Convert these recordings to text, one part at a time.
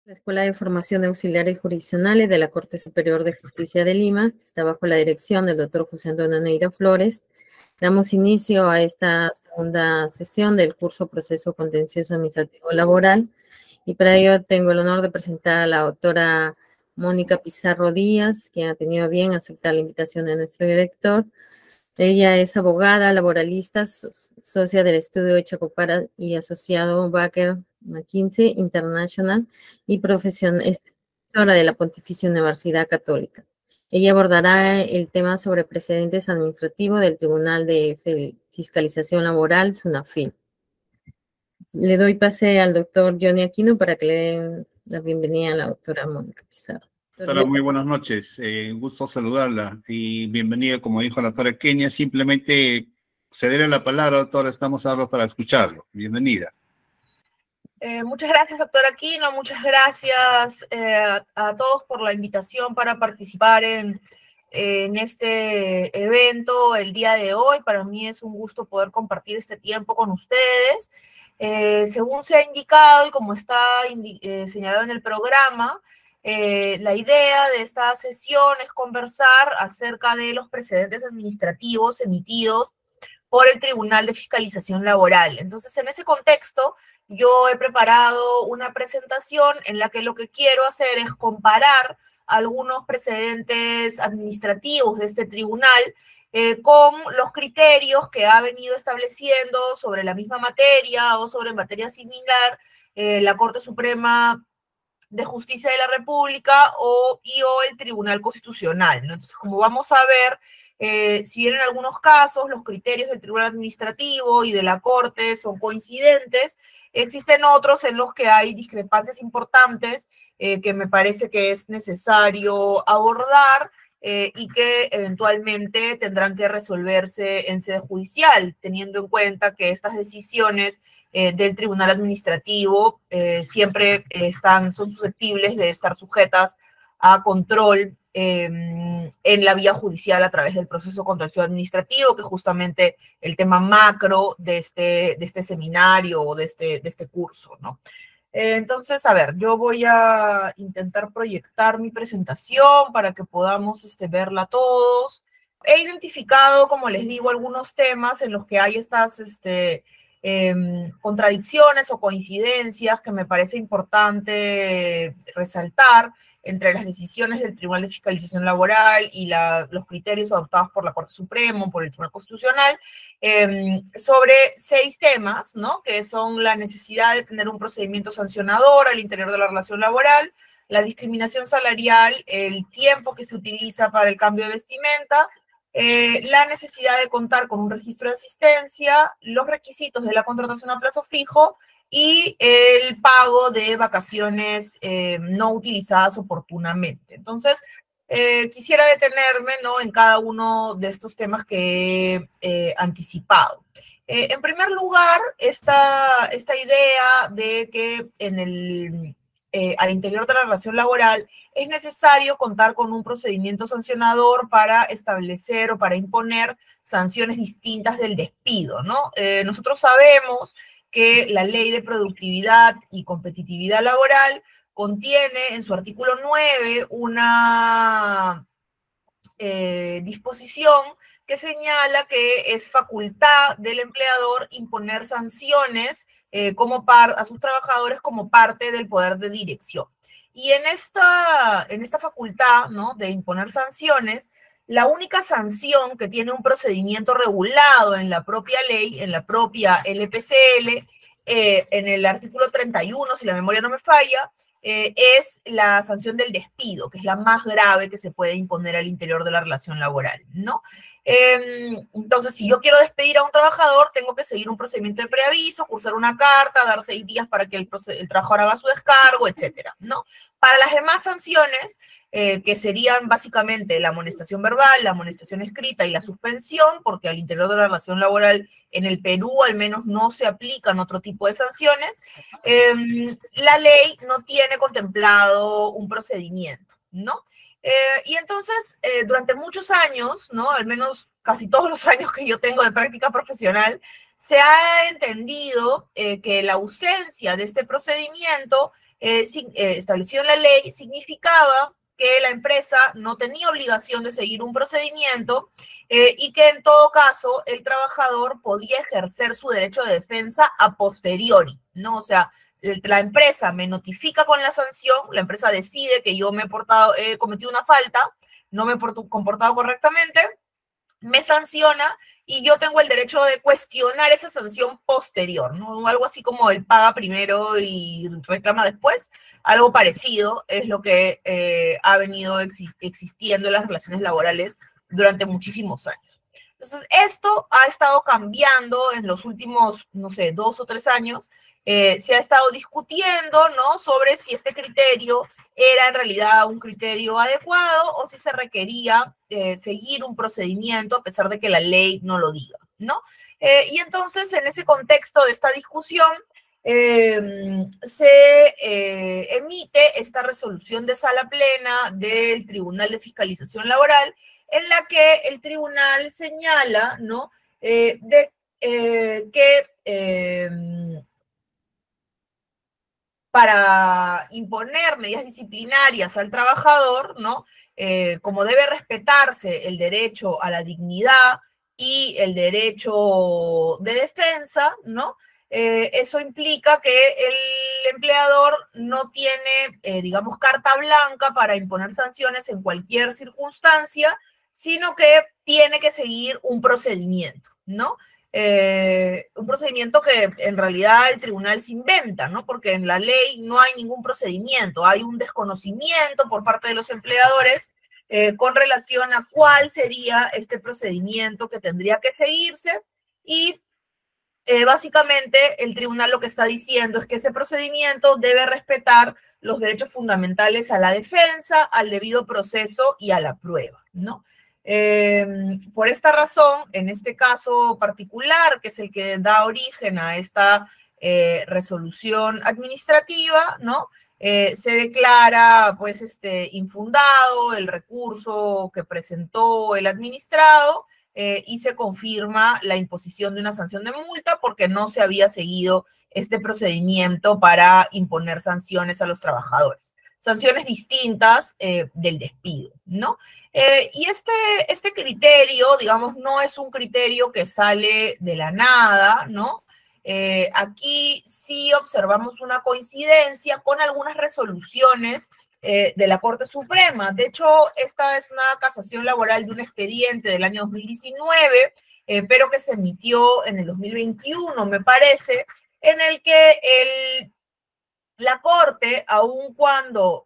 La Escuela de Formación de Auxiliares Jurisdiccionales de la Corte Superior de Justicia de Lima, que está bajo la dirección del doctor José Antonio Neira Flores. Damos inicio a esta segunda sesión del curso Proceso Contencioso Administrativo Laboral, y para ello tengo el honor de presentar a la doctora Mónica Pizarro Díaz, quien ha tenido a bien aceptar la invitación de nuestro director. Ella es abogada, laboralista, socia del estudio Chacopara y asociado Baker McKinsey International y profesora de la Pontificia Universidad Católica. Ella abordará el tema sobre precedentes administrativos del Tribunal de Fiscalización Laboral, SUNAFIL. Le doy pase al doctor Johnny Aquino para que le den la bienvenida a la doctora Mónica Pizarro. Doctora, muy buenas noches. Gusto saludarla y bienvenida, como dijo la doctora Kenia. Simplemente cederle la palabra, doctora. Estamos ahora para escucharlo. Bienvenida. Muchas gracias, doctor Aquino. Muchas gracias a todos por la invitación para participar en este evento el día de hoy. Para mí es un gusto poder compartir este tiempo con ustedes. Según se ha indicado y como está señalado en el programa, la idea de esta sesión es conversar acerca de los precedentes administrativos emitidos por el Tribunal de Fiscalización Laboral. Entonces, en ese contexto, yo he preparado una presentación en la que lo que quiero hacer es comparar algunos precedentes administrativos de este tribunal con los criterios que ha venido estableciendo sobre la misma materia o sobre materia similar la Corte Suprema de Justicia de la República o el Tribunal Constitucional, ¿no? Entonces, como vamos a ver, si bien en algunos casos los criterios del Tribunal Administrativo y de la Corte son coincidentes, existen otros en los que hay discrepancias importantes que me parece que es necesario abordar y que eventualmente tendrán que resolverse en sede judicial, teniendo en cuenta que estas decisiones del Tribunal Administrativo siempre son susceptibles de estar sujetas a control en la vía judicial a través del proceso contencioso administrativo, que es justamente el tema macro de este seminario o de este curso, ¿no? Entonces, a ver, yo voy a intentar proyectar mi presentación para que podamos verla todos. He identificado, como les digo, algunos temas en los que hay estas contradicciones o coincidencias que me parece importante resaltar entre las decisiones del Tribunal de Fiscalización Laboral y los criterios adoptados por la Corte Suprema, por el Tribunal Constitucional, sobre 6 temas, ¿no? Que son la necesidad de tener un procedimiento sancionador al interior de la relación laboral, la discriminación salarial, el tiempo que se utiliza para el cambio de vestimenta, la necesidad de contar con un registro de asistencia, los requisitos de la contratación a plazo fijo y el pago de vacaciones no utilizadas oportunamente. Entonces, quisiera detenerme, ¿no?, en cada uno de estos temas que he anticipado. En primer lugar, esta idea de que al interior de la relación laboral es necesario contar con un procedimiento sancionador para establecer o para imponer sanciones distintas del despido, ¿no? Nosotros sabemos que la Ley de Productividad y Competitividad Laboral contiene en su artículo 9 una disposición que señala que es facultad del empleador imponer sanciones a sus trabajadores como parte del poder de dirección. Y en esta facultad, ¿no?, de imponer sanciones, la única sanción que tiene un procedimiento regulado en la propia ley, en la propia LPCL, en el artículo 31, si la memoria no me falla, es la sanción del despido, que es la más grave que se puede imponer al interior de la relación laboral, ¿no? Entonces, si yo quiero despedir a un trabajador, tengo que seguir un procedimiento de preaviso, cursar una carta, dar 6 días para que el trabajador haga su descargo, etcétera, ¿no? Para las demás sanciones, que serían básicamente la amonestación verbal, la amonestación escrita y la suspensión, porque al interior de la relación laboral en el Perú al menos no se aplican otro tipo de sanciones, la ley no tiene contemplado un procedimiento, ¿no? Y entonces, durante muchos años, ¿no?, al menos casi todos los años que yo tengo de práctica profesional, se ha entendido que la ausencia de este procedimiento establecido en la ley significaba que la empresa no tenía obligación de seguir un procedimiento y que en todo caso el trabajador podía ejercer su derecho de defensa a posteriori, ¿no? O sea, la empresa me notifica con la sanción, la empresa decide que yo he cometido una falta, no me he comportado correctamente, me sanciona y yo tengo el derecho de cuestionar esa sanción posterior, ¿no? Algo así como el paga primero y reclama después, algo parecido es lo que ha venido existiendo en las relaciones laborales durante muchísimos años. Entonces, esto ha estado cambiando en los últimos, no sé, 2 o 3 años. Se ha estado discutiendo, ¿no?, sobre si este criterio era en realidad un criterio adecuado o si se requería seguir un procedimiento a pesar de que la ley no lo diga, ¿no? Y entonces, en ese contexto de esta discusión, se emite esta resolución de sala plena del Tribunal de Fiscalización Laboral, en la que el tribunal señala, ¿no?, para imponer medidas disciplinarias al trabajador, ¿no?, como debe respetarse el derecho a la dignidad y el derecho de defensa, ¿no? Eso implica que el empleador no tiene, digamos, carta blanca para imponer sanciones en cualquier circunstancia, sino que tiene que seguir un procedimiento, ¿no? Un procedimiento que en realidad el tribunal se inventa, ¿no? Porque en la ley no hay ningún procedimiento, hay un desconocimiento por parte de los empleadores con relación a cuál sería este procedimiento que tendría que seguirse y básicamente el tribunal lo que está diciendo es que ese procedimiento debe respetar los derechos fundamentales a la defensa, al debido proceso y a la prueba, ¿no? Por esta razón, en este caso particular, que es el que da origen a esta resolución administrativa, ¿no? Se declara, pues, infundado el recurso que presentó el administrado y se confirma la imposición de una sanción de multa porque no se había seguido este procedimiento para imponer sanciones a los trabajadores. Sanciones distintas del despido, ¿no? Y este criterio, digamos, no es un criterio que sale de la nada, ¿no? Aquí sí observamos una coincidencia con algunas resoluciones de la Corte Suprema. De hecho, esta es una casación laboral de un expediente del año 2019, pero que se emitió en el 2021, me parece, en el que la Corte, aun cuando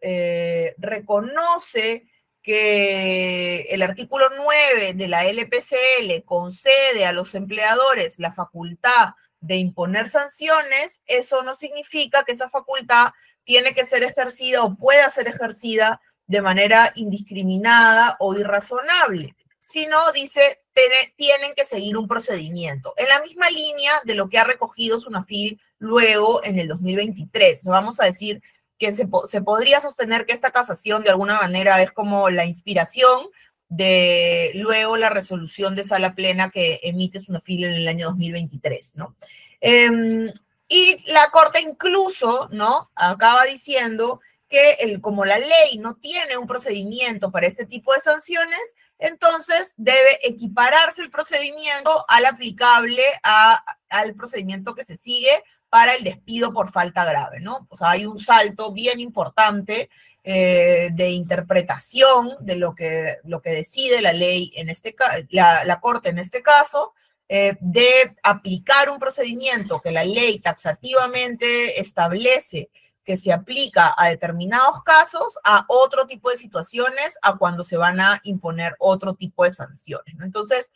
reconoce que el artículo 9 de la LPCL concede a los empleadores la facultad de imponer sanciones, eso no significa que esa facultad tiene que ser ejercida o pueda ser ejercida de manera indiscriminada o irrazonable, sino dice, tienen que seguir un procedimiento, en la misma línea de lo que ha recogido SUNAFIL luego en el 2023. O sea, vamos a decir que se podría sostener que esta casación de alguna manera es como la inspiración de luego la resolución de sala plena que emite SUNAFIL en el año 2023, ¿no? Y la Corte incluso, ¿no?, acaba diciendo que como la ley no tiene un procedimiento para este tipo de sanciones, entonces debe equipararse el procedimiento al aplicable al procedimiento que se sigue para el despido por falta grave, ¿no? O sea, hay un salto bien importante de interpretación de lo que decide la ley, la Corte en este caso, de aplicar un procedimiento que la ley taxativamente establece que se aplica a determinados casos, a otro tipo de situaciones, a cuando se van a imponer otro tipo de sanciones, ¿no? Entonces,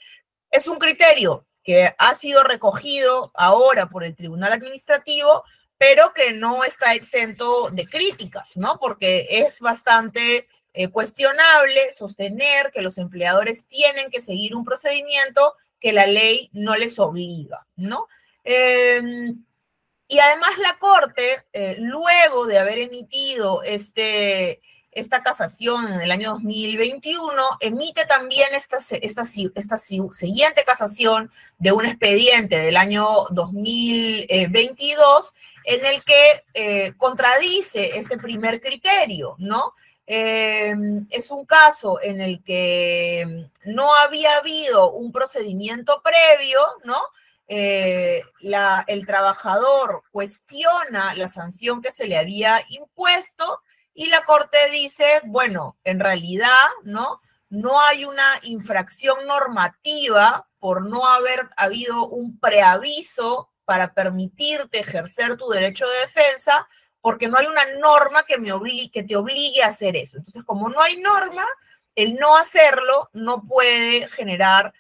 es un criterio que ha sido recogido ahora por el Tribunal Administrativo, pero que no está exento de críticas, ¿no? Porque es bastante cuestionable sostener que los empleadores tienen que seguir un procedimiento que la ley no les obliga, ¿no? Y además la Corte, luego de haber emitido este esta casación en el año 2021, emite también esta siguiente casación de un expediente del año 2022 en el que contradice este primer criterio, ¿no? Es un caso en el que no había habido un procedimiento previo, ¿no? El trabajador cuestiona la sanción que se le había impuesto y la Corte dice, bueno, en realidad, ¿no? No hay una infracción normativa por no haber habido un preaviso para permitirte ejercer tu derecho de defensa, porque no hay una norma que te obligue a hacer eso. Entonces, como no hay norma, el no hacerlo no puede generar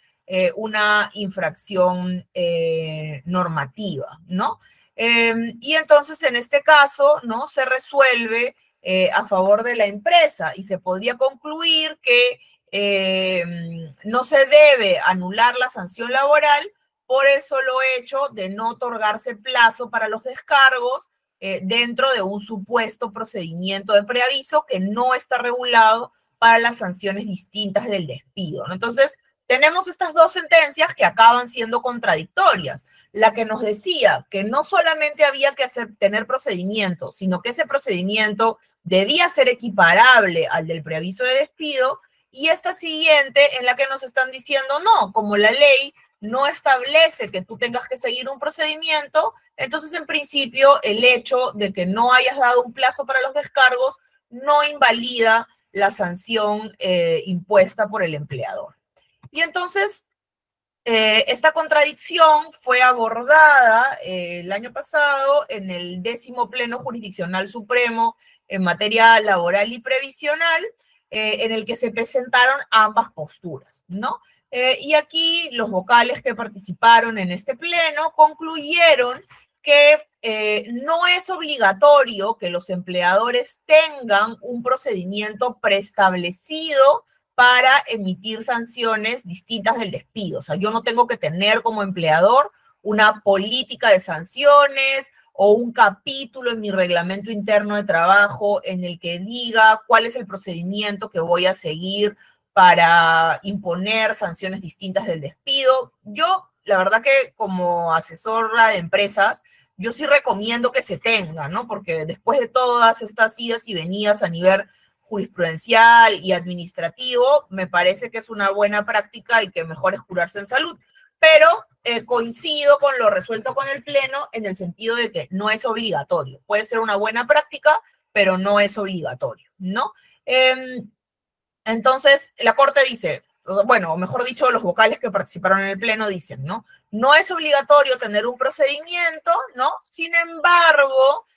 una infracción normativa, ¿no? Y entonces, en este caso, ¿no? Se resuelve a favor de la empresa y se podría concluir que no se debe anular la sanción laboral por el solo hecho de no otorgarse plazo para los descargos dentro de un supuesto procedimiento de preaviso que no está regulado para las sanciones distintas del despido, ¿no? Entonces, tenemos estas dos sentencias que acaban siendo contradictorias. La que nos decía que no solamente había que tener procedimiento, sino que ese procedimiento debía ser equiparable al del preaviso de despido, y esta siguiente en la que nos están diciendo no, como la ley no establece que tú tengas que seguir un procedimiento, entonces en principio el hecho de que no hayas dado un plazo para los descargos no invalida la sanción impuesta por el empleador. Y entonces esta contradicción fue abordada el año pasado en el 10º Pleno Jurisdiccional Supremo en materia laboral y previsional, en el que se presentaron ambas posturas, ¿no? Y aquí los vocales que participaron en este pleno concluyeron que no es obligatorio que los empleadores tengan un procedimiento preestablecido para emitir sanciones distintas del despido. O sea, yo no tengo que tener como empleador una política de sanciones o un capítulo en mi reglamento interno de trabajo en el que diga cuál es el procedimiento que voy a seguir para imponer sanciones distintas del despido. Yo, la verdad que como asesora de empresas, yo sí recomiendo que se tenga, ¿no? Porque después de todas estas idas y venidas a nivel jurisprudencial y administrativo, me parece que es una buena práctica y que mejor es curarse en salud. Pero coincido con lo resuelto con el Pleno en el sentido de que no es obligatorio. Puede ser una buena práctica, pero no es obligatorio, ¿no? Entonces, la Corte dice, bueno, o mejor dicho, los vocales que participaron en el Pleno dicen, ¿no? No es obligatorio tener un procedimiento, ¿no? Sin embargo,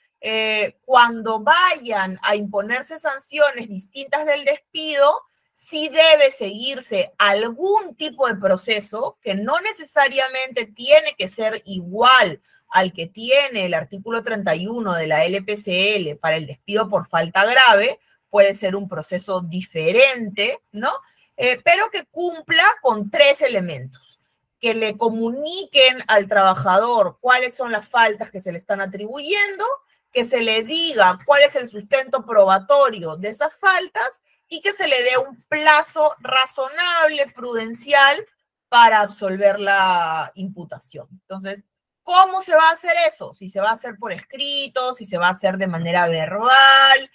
cuando vayan a imponerse sanciones distintas del despido, sí debe seguirse algún tipo de proceso que no necesariamente tiene que ser igual al que tiene el artículo 31 de la LPCL para el despido por falta grave, puede ser un proceso diferente, ¿no? Pero que cumpla con 3 elementos. Que le comuniquen al trabajador cuáles son las faltas que se le están atribuyendo, que se le diga cuál es el sustento probatorio de esas faltas y que se le dé un plazo razonable, prudencial, para absolver la imputación. Entonces, ¿cómo se va a hacer eso? Si se va a hacer por escrito, si se va a hacer de manera verbal,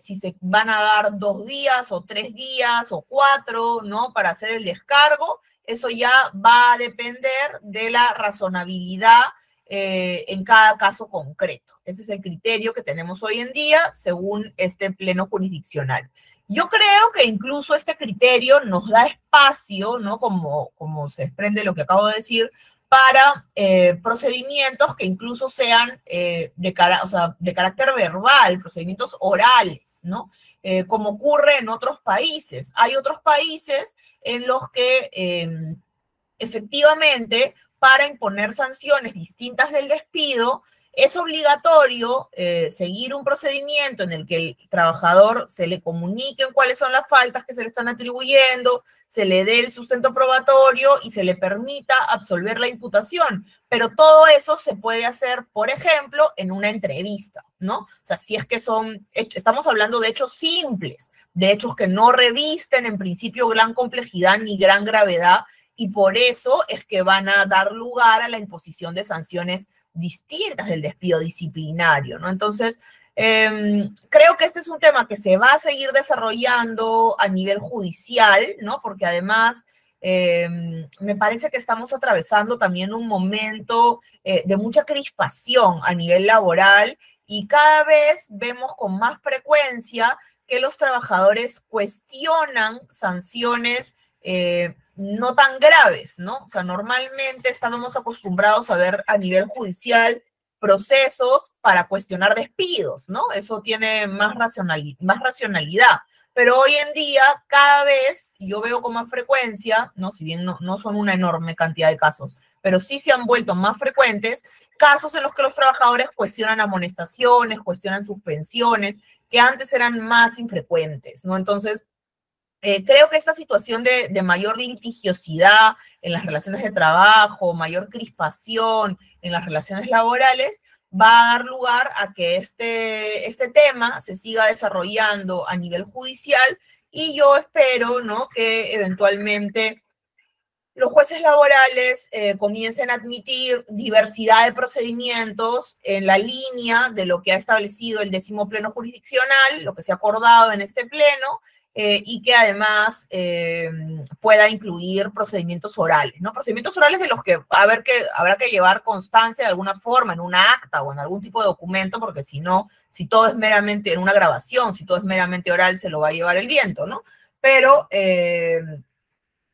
si se van a dar 2 días o 3 días o 4, ¿no? Para hacer el descargo, eso ya va a depender de la razonabilidad en cada caso concreto. Ese es el criterio que tenemos hoy en día según este pleno jurisdiccional. Yo creo que incluso este criterio nos da espacio, ¿no? Como se desprende lo que acabo de decir, para procedimientos que incluso sean de carácter verbal, procedimientos orales, ¿no? Como ocurre en otros países. Hay otros países en los que efectivamente para imponer sanciones distintas del despido es obligatorio seguir un procedimiento en el que el trabajador se le comuniquen cuáles son las faltas que se le están atribuyendo, se le dé el sustento probatorio y se le permita absolver la imputación. Pero todo eso se puede hacer, por ejemplo, en una entrevista, ¿no? O sea, si es que estamos hablando de hechos simples, de hechos que no revisten en principio gran complejidad ni gran gravedad, y por eso es que van a dar lugar a la imposición de sanciones distintas del despido disciplinario, ¿no? Entonces, creo que este es un tema que se va a seguir desarrollando a nivel judicial, ¿no? Porque además me parece que estamos atravesando también un momento de mucha crispación a nivel laboral y cada vez vemos con más frecuencia que los trabajadores cuestionan sanciones no tan graves, ¿no? O sea, normalmente estábamos acostumbrados a ver a nivel judicial procesos para cuestionar despidos, ¿no? Eso tiene más racionalidad. Pero hoy en día, cada vez, yo veo con más frecuencia, ¿no? Si bien no son una enorme cantidad de casos, pero sí se han vuelto más frecuentes casos en los que los trabajadores cuestionan amonestaciones, cuestionan suspensiones, que antes eran más infrecuentes, ¿no? Entonces, creo que esta situación de mayor litigiosidad en las relaciones de trabajo, mayor crispación en las relaciones laborales, va a dar lugar a que este tema se siga desarrollando a nivel judicial y yo espero, ¿no?, que eventualmente los jueces laborales comiencen a admitir diversidad de procedimientos en la línea de lo que ha establecido el 10º Pleno Jurisdiccional, lo que se ha acordado en este pleno, y que además pueda incluir procedimientos orales, ¿no? Procedimientos orales de los que habrá que llevar constancia de alguna forma en una acta o en algún tipo de documento, porque si no, si todo es meramente en una grabación, si todo es meramente oral, se lo va a llevar el viento, ¿no? Pero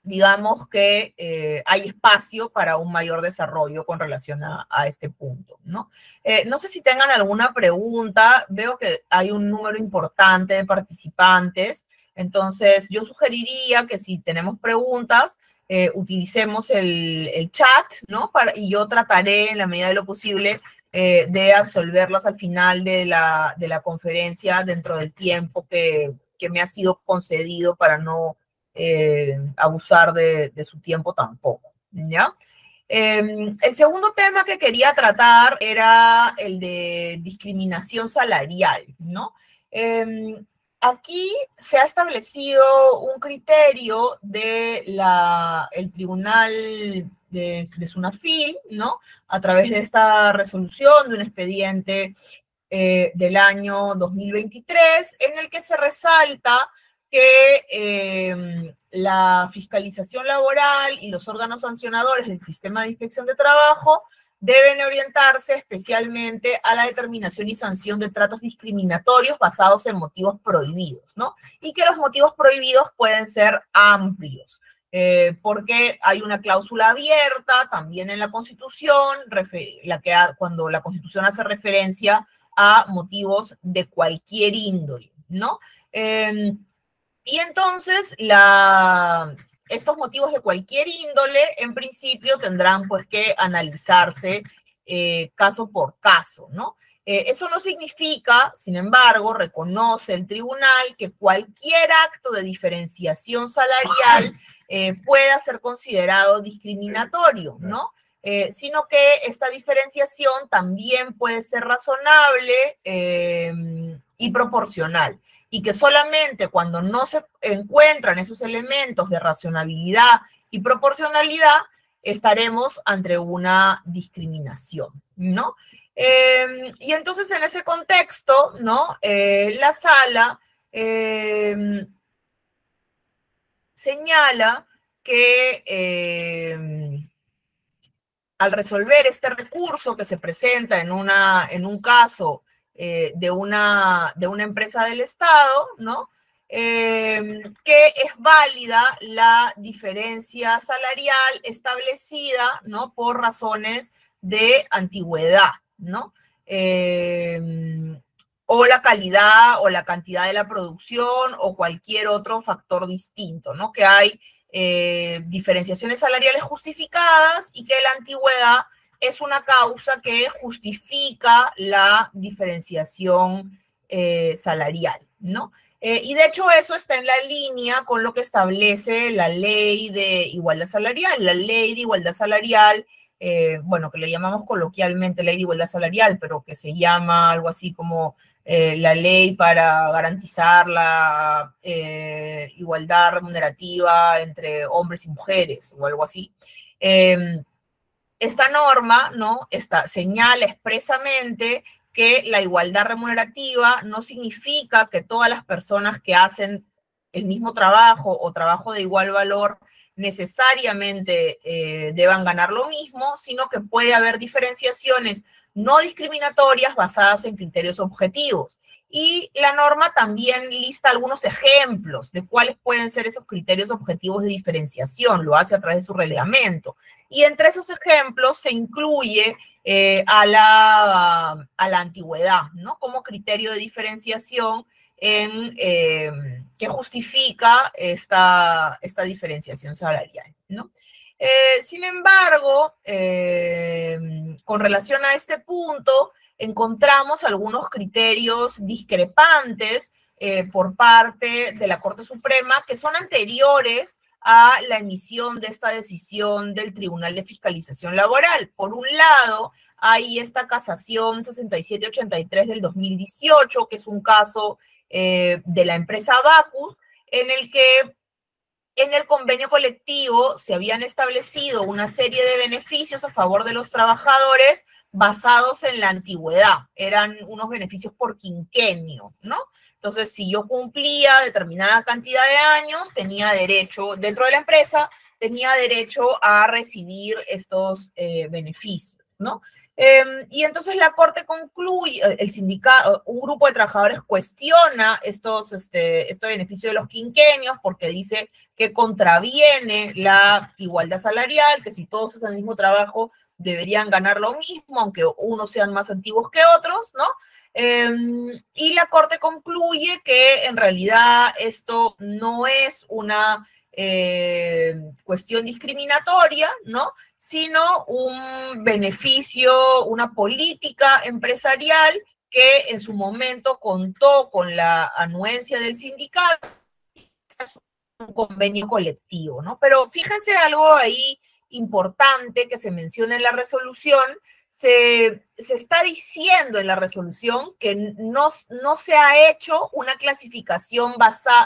digamos que hay espacio para un mayor desarrollo con relación a este punto, ¿no? No sé si tengan alguna pregunta, veo que hay un número importante de participantes, entonces yo sugeriría que si tenemos preguntas, utilicemos el chat, ¿no? Y yo trataré en la medida de lo posible de absolverlas al final de la conferencia dentro del tiempo que me ha sido concedido para no abusar de su tiempo tampoco, ¿ya? El segundo tema que quería tratar era el de discriminación salarial, ¿no? Aquí se ha establecido un criterio del Tribunal de SUNAFIL, ¿no? A través de esta resolución de un expediente del año 2023, en el que se resalta que la fiscalización laboral y los órganos sancionadores del sistema de inspección de trabajo deben orientarse especialmente a la determinación y sanción de tratos discriminatorios basados en motivos prohibidos, ¿no? Y que los motivos prohibidos pueden ser amplios, porque hay una cláusula abierta también en la Constitución, cuando la Constitución hace referencia a motivos de cualquier índole, ¿no? Y entonces, estos motivos de cualquier índole, en principio, tendrán pues que analizarse caso por caso, ¿no? Eso no significa, sin embargo, reconoce el tribunal que cualquier acto de diferenciación salarial pueda ser considerado discriminatorio, ¿no? Sino que esta diferenciación también puede ser razonable y proporcional. Y que solamente cuando no se encuentran esos elementos de racionalidad y proporcionalidad, estaremos ante una discriminación, ¿no? Y entonces, en ese contexto, ¿no? La sala señala que al resolver este recurso que se presenta en un caso de una empresa del Estado, ¿no? Que es válida la diferencia salarial establecida, ¿no? Por razones de antigüedad, ¿no? O la calidad o la cantidad de la producción o cualquier otro factor distinto, ¿no? Que hay diferenciaciones salariales justificadas y que la antigüedad es una causa que justifica la diferenciación salarial, ¿no? Y de hecho eso está en la línea con lo que establece la ley de igualdad salarial. La ley de igualdad salarial, bueno, que le llamamos coloquialmente ley de igualdad salarial, pero que se llama algo así como la ley para garantizar la igualdad remunerativa entre hombres y mujeres o algo así. Esta norma, ¿no? Señala expresamente que la igualdad remunerativa no significa que todas las personas que hacen el mismo trabajo o trabajo de igual valor necesariamente deban ganar lo mismo, sino que puede haber diferenciaciones no discriminatorias basadas en criterios objetivos. Y la norma también lista algunos ejemplos de cuáles pueden ser esos criterios objetivos de diferenciación, lo hace a través de su reglamento. Y entre esos ejemplos se incluye a la antigüedad, ¿no? Como criterio de diferenciación que justifica esta diferenciación salarial, ¿no? Sin embargo, con relación a este punto, encontramos algunos criterios discrepantes por parte de la Corte Suprema que son anteriores a la emisión de esta decisión del Tribunal de Fiscalización Laboral. Por un lado, hay esta casación 6783 del 2018, que es un caso de la empresa Abacus, en el que en el convenio colectivo se habían establecido una serie de beneficios a favor de los trabajadores basados en la antigüedad. Eran unos beneficios por quinquenio, ¿no? Entonces, si yo cumplía determinada cantidad de años, tenía derecho, dentro de la empresa, tenía derecho a recibir estos beneficios, ¿no? Y entonces la Corte concluye, el sindicato, un grupo de trabajadores cuestiona estos beneficios de los quinquenios porque dice que contraviene la igualdad salarial, que si todos hacen el mismo trabajo deberían ganar lo mismo, aunque unos sean más antiguos que otros, ¿no? Y la Corte concluye que en realidad esto no es una cuestión discriminatoria, ¿no? Sino un beneficio, una política empresarial que en su momento contó con la anuencia del sindicato, un convenio colectivo, ¿no? Pero fíjense algo ahí importante que se menciona en la resolución. Se está diciendo en la resolución que no se ha hecho una clasificación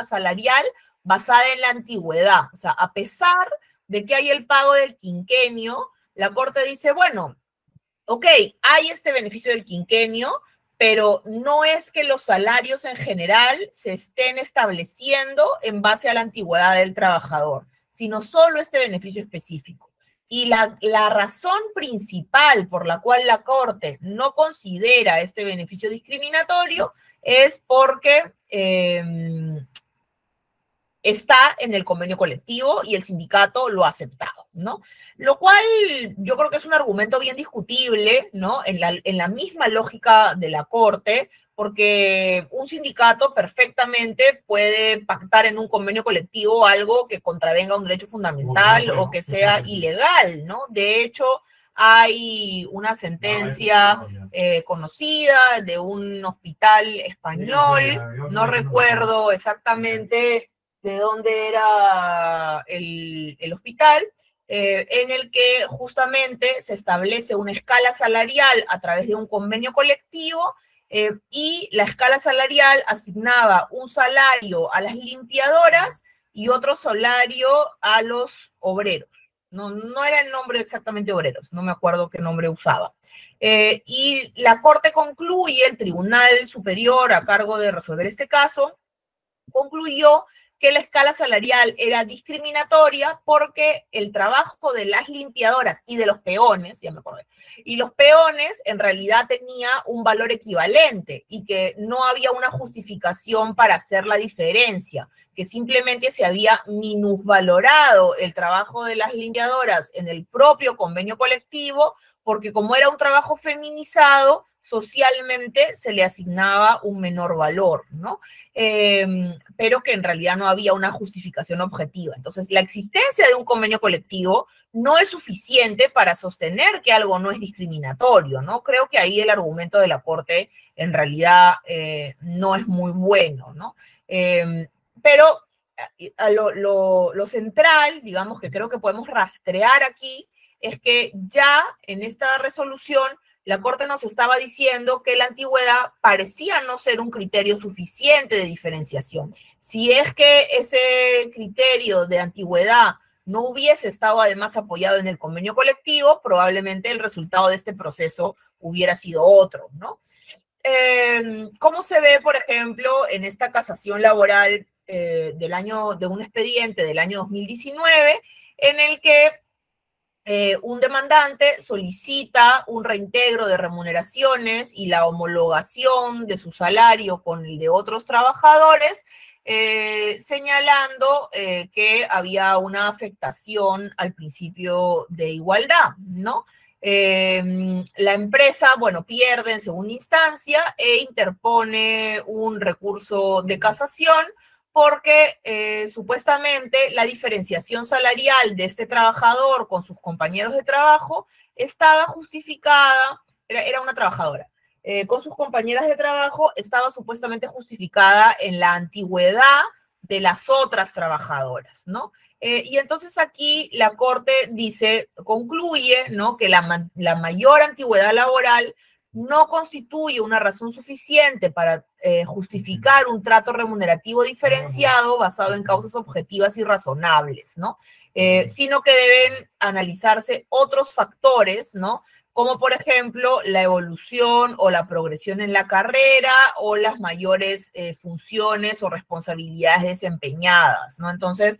salarial basada en la antigüedad. O sea, a pesar de que hay el pago del quinquenio, la Corte dice, bueno, ok, hay este beneficio del quinquenio, pero no es que los salarios en general se estén estableciendo en base a la antigüedad del trabajador, sino solo este beneficio específico. Y la razón principal por la cual la Corte no considera este beneficio discriminatorio es porque está en el convenio colectivo y el sindicato lo ha aceptado, ¿no? Lo cual yo creo que es un argumento bien discutible, ¿no? En la misma lógica de la Corte, porque un sindicato perfectamente puede pactar en un convenio colectivo algo que contravenga un derecho fundamental o que sea ilegal, ¿no? De hecho, hay una sentencia conocida de un hospital español, no recuerdo exactamente de dónde era el hospital, en el que justamente se establece una escala salarial a través de un convenio colectivo y la escala salarial asignaba un salario a las limpiadoras y otro salario a los obreros. No era el nombre exactamente obreros, no me acuerdo qué nombre usaba. Y la Corte concluye, el Tribunal Superior a cargo de resolver este caso, concluyó que la escala salarial era discriminatoria porque el trabajo de las limpiadoras y de los peones, ya me acordé, y los peones en realidad tenía un valor equivalente y que no había una justificación para hacer la diferencia, que simplemente se había minusvalorado el trabajo de las limpiadoras en el propio convenio colectivo, porque como era un trabajo feminizado, socialmente se le asignaba un menor valor, ¿no? Pero que en realidad no había una justificación objetiva. Entonces, la existencia de un convenio colectivo no es suficiente para sostener que algo no es discriminatorio, ¿no? Creo que ahí el argumento de la Corte en realidad no es muy bueno, ¿no? Pero lo central, digamos, que creo que podemos rastrear aquí, es que ya en esta resolución la Corte nos estaba diciendo que la antigüedad parecía no ser un criterio suficiente de diferenciación. Si es que ese criterio de antigüedad no hubiese estado además apoyado en el convenio colectivo, probablemente el resultado de este proceso hubiera sido otro, ¿no? ¿Cómo se ve, por ejemplo, en esta casación laboral de un expediente del año 2019, en el que un demandante solicita un reintegro de remuneraciones y la homologación de su salario con el de otros trabajadores, señalando que había una afectación al principio de igualdad, ¿no? La empresa, bueno, pierde en segunda instancia e interpone un recurso de casación porque supuestamente la diferenciación salarial de este trabajador con sus compañeros de trabajo estaba justificada, era una trabajadora, con sus compañeras de trabajo estaba supuestamente justificada en la antigüedad de las otras trabajadoras, ¿no? Y entonces aquí la Corte dice, concluye, ¿no?, que la mayor antigüedad laboral no constituye una razón suficiente para justificar un trato remunerativo diferenciado basado en causas objetivas y razonables, ¿no? Sino que deben analizarse otros factores, ¿no? Como por ejemplo la evolución o la progresión en la carrera o las mayores funciones o responsabilidades desempeñadas, ¿no? Entonces,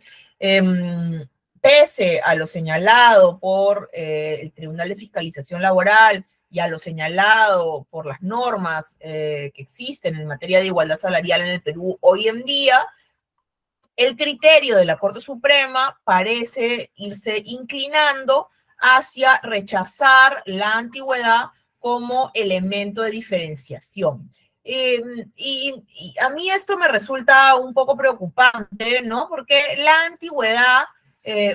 pese a lo señalado por el Tribunal de Fiscalización Laboral y a lo señalado por las normas que existen en materia de igualdad salarial en el Perú hoy en día, el criterio de la Corte Suprema parece irse inclinando hacia rechazar la antigüedad como elemento de diferenciación. Y a mí esto me resulta un poco preocupante, ¿no? Porque la antigüedad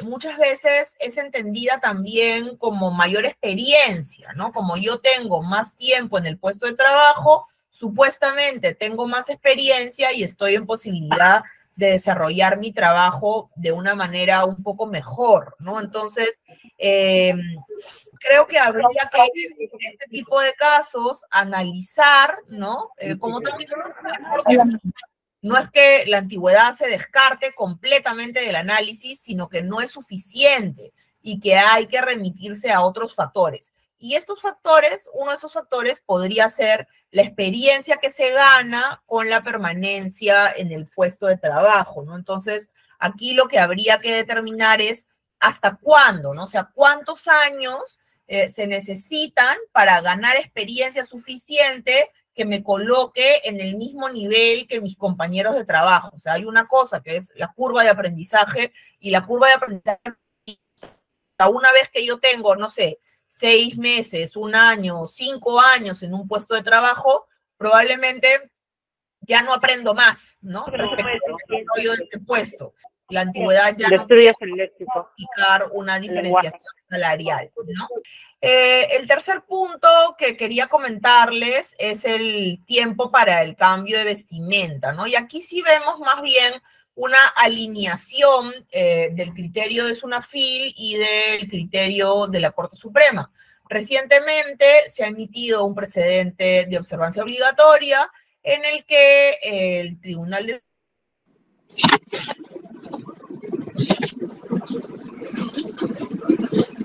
muchas veces es entendida también como mayor experiencia, ¿no? Como yo tengo más tiempo en el puesto de trabajo, supuestamente tengo más experiencia y estoy en posibilidad de desarrollar mi trabajo de una manera un poco mejor, ¿no? Entonces, creo que habría que, en este tipo de casos, analizar, ¿no? Como también no es que la antigüedad se descarte completamente del análisis, sino que no es suficiente y que hay que remitirse a otros factores. Y estos factores, uno de estos factores podría ser la experiencia que se gana con la permanencia en el puesto de trabajo, ¿no? Entonces, aquí lo que habría que determinar es hasta cuándo, ¿no? O sea, cuántos años se necesitan para ganar experiencia suficiente que me coloque en el mismo nivel que mis compañeros de trabajo. O sea, hay una cosa que es la curva de aprendizaje, y la curva de aprendizaje, una vez que yo tengo, no sé, 6 meses, 1 año, 5 años en un puesto de trabajo, probablemente ya no aprendo más, ¿no? Respecto al desarrollo de este puesto. La antigüedad ya no puede significar una diferenciación salarial, ¿no? El tercer punto que quería comentarles es el tiempo para el cambio de vestimenta, ¿no? Y aquí sí vemos más bien una alineación del criterio de SUNAFIL y del criterio de la Corte Suprema. Recientemente se ha emitido un precedente de observancia obligatoria en el que el Tribunal de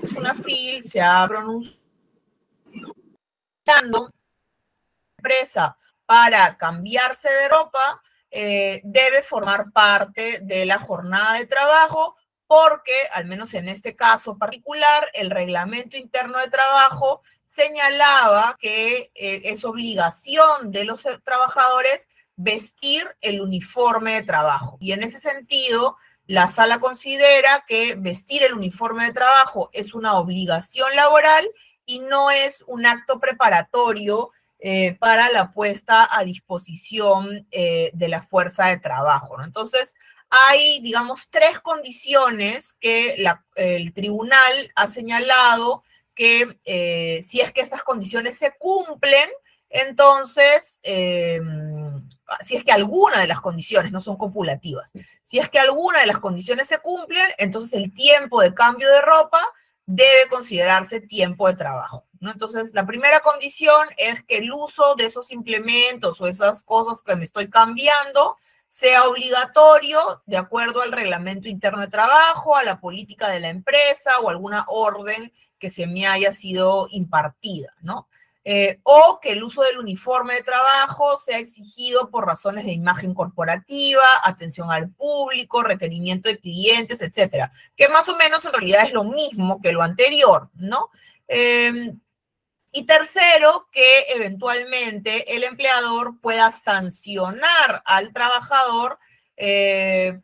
SUNAFIL se ha pronunciado empresa para cambiarse de ropa debe formar parte de la jornada de trabajo, porque, al menos en este caso particular, el reglamento interno de trabajo señalaba que es obligación de los trabajadores vestir el uniforme de trabajo. Y en ese sentido, la sala considera que vestir el uniforme de trabajo es una obligación laboral y no es un acto preparatorio para la puesta a disposición de la fuerza de trabajo, ¿no? Entonces, hay, digamos, 3 condiciones que el tribunal ha señalado que si es que estas condiciones se cumplen, entonces, si es que alguna de las condiciones no son copulativas, si es que alguna de las condiciones se cumplen, entonces el tiempo de cambio de ropa debe considerarse tiempo de trabajo, ¿no? Entonces, la primera condición es que el uso de esos implementos o esas cosas que me estoy cambiando sea obligatorio de acuerdo al reglamento interno de trabajo, a la política de la empresa o alguna orden que se me haya sido impartida, ¿no? O que el uso del uniforme de trabajo sea exigido por razones de imagen corporativa, atención al público, requerimiento de clientes, etcétera, que más o menos en realidad es lo mismo que lo anterior, ¿no? Y tercero, que eventualmente el empleador pueda sancionar al trabajador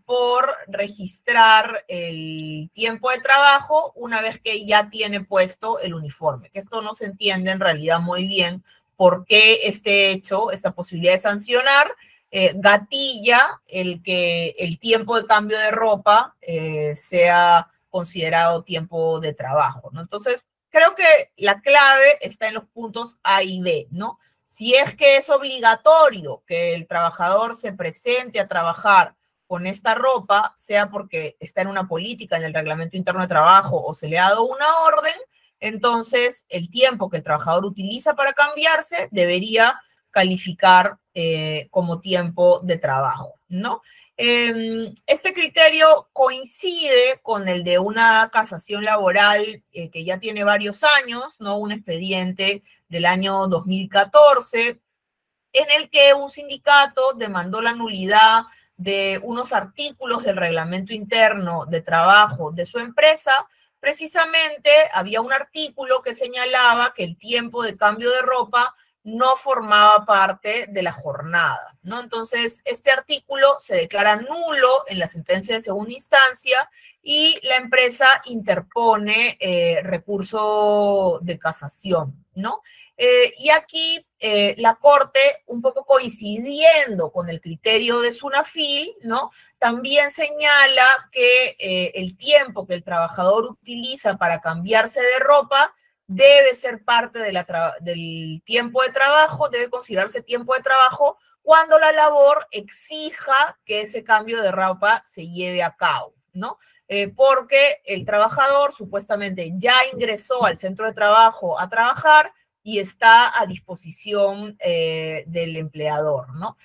por registrar el tiempo de trabajo una vez que ya tiene puesto el uniforme. Que esto no se entiende en realidad muy bien por qué este hecho, esta posibilidad de sancionar, gatilla el que el tiempo de cambio de ropa sea considerado tiempo de trabajo, ¿no? Entonces, creo que la clave está en los puntos A y B, ¿no? Si es que es obligatorio que el trabajador se presente a trabajar con esta ropa, sea porque está en una política en el reglamento interno de trabajo o se le ha dado una orden, entonces el tiempo que el trabajador utiliza para cambiarse debería calificar como tiempo de trabajo, ¿no? Este criterio coincide con el de una casación laboral que ya tiene varios años, ¿no? Un expediente del año 2014, en el que un sindicato demandó la nulidad de unos artículos del reglamento interno de trabajo de su empresa. Precisamente había un artículo que señalaba que el tiempo de cambio de ropa no formaba parte de la jornada, ¿no? Entonces, este artículo se declara nulo en la sentencia de segunda instancia y la empresa interpone recurso de casación, ¿no? Y aquí la Corte, un poco coincidiendo con el criterio de Sunafil, ¿no? También señala que el tiempo que el trabajador utiliza para cambiarse de ropa debe ser parte de del tiempo de trabajo, debe considerarse tiempo de trabajo cuando la labor exija que ese cambio de ropa se lleve a cabo, ¿no? Porque el trabajador supuestamente ya ingresó al centro de trabajo a trabajar y está a disposición del empleador, ¿no?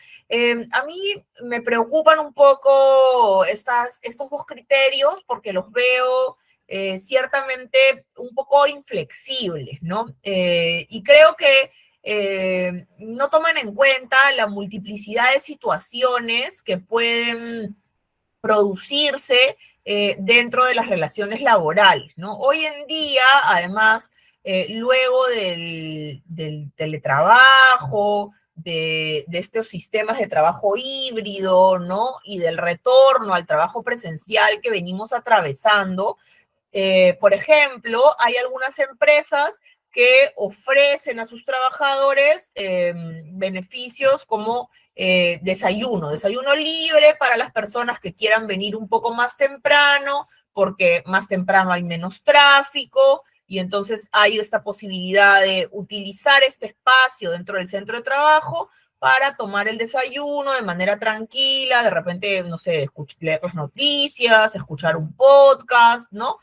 A mí me preocupan un poco estos 2 criterios porque los veo ciertamente un poco inflexibles, ¿no? Y creo que no toman en cuenta la multiplicidad de situaciones que pueden producirse dentro de las relaciones laborales, ¿no? Hoy en día, además, luego del teletrabajo, de estos sistemas de trabajo híbrido, ¿no? Y del retorno al trabajo presencial que venimos atravesando, por ejemplo, hay algunas empresas que ofrecen a sus trabajadores beneficios como desayuno libre para las personas que quieran venir un poco más temprano, porque más temprano hay menos tráfico, y entonces hay esta posibilidad de utilizar este espacio dentro del centro de trabajo para tomar el desayuno de manera tranquila, de repente, no sé, leer las noticias, escuchar un podcast, ¿no?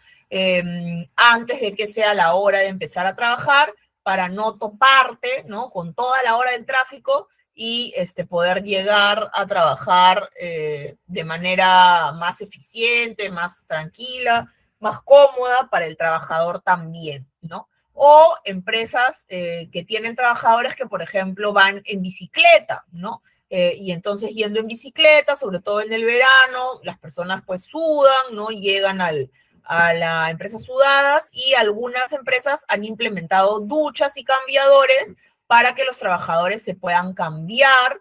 Antes de que sea la hora de empezar a trabajar, para no toparte, ¿no? Con toda la hora del tráfico y poder llegar a trabajar de manera más eficiente, más tranquila, más cómoda para el trabajador también, ¿no? O empresas que tienen trabajadores que, por ejemplo, van en bicicleta, ¿no? Y entonces yendo en bicicleta, sobre todo en el verano, las personas pues sudan, ¿no? Llegan a la empresa sudadas, y algunas empresas han implementado duchas y cambiadores para que los trabajadores se puedan cambiar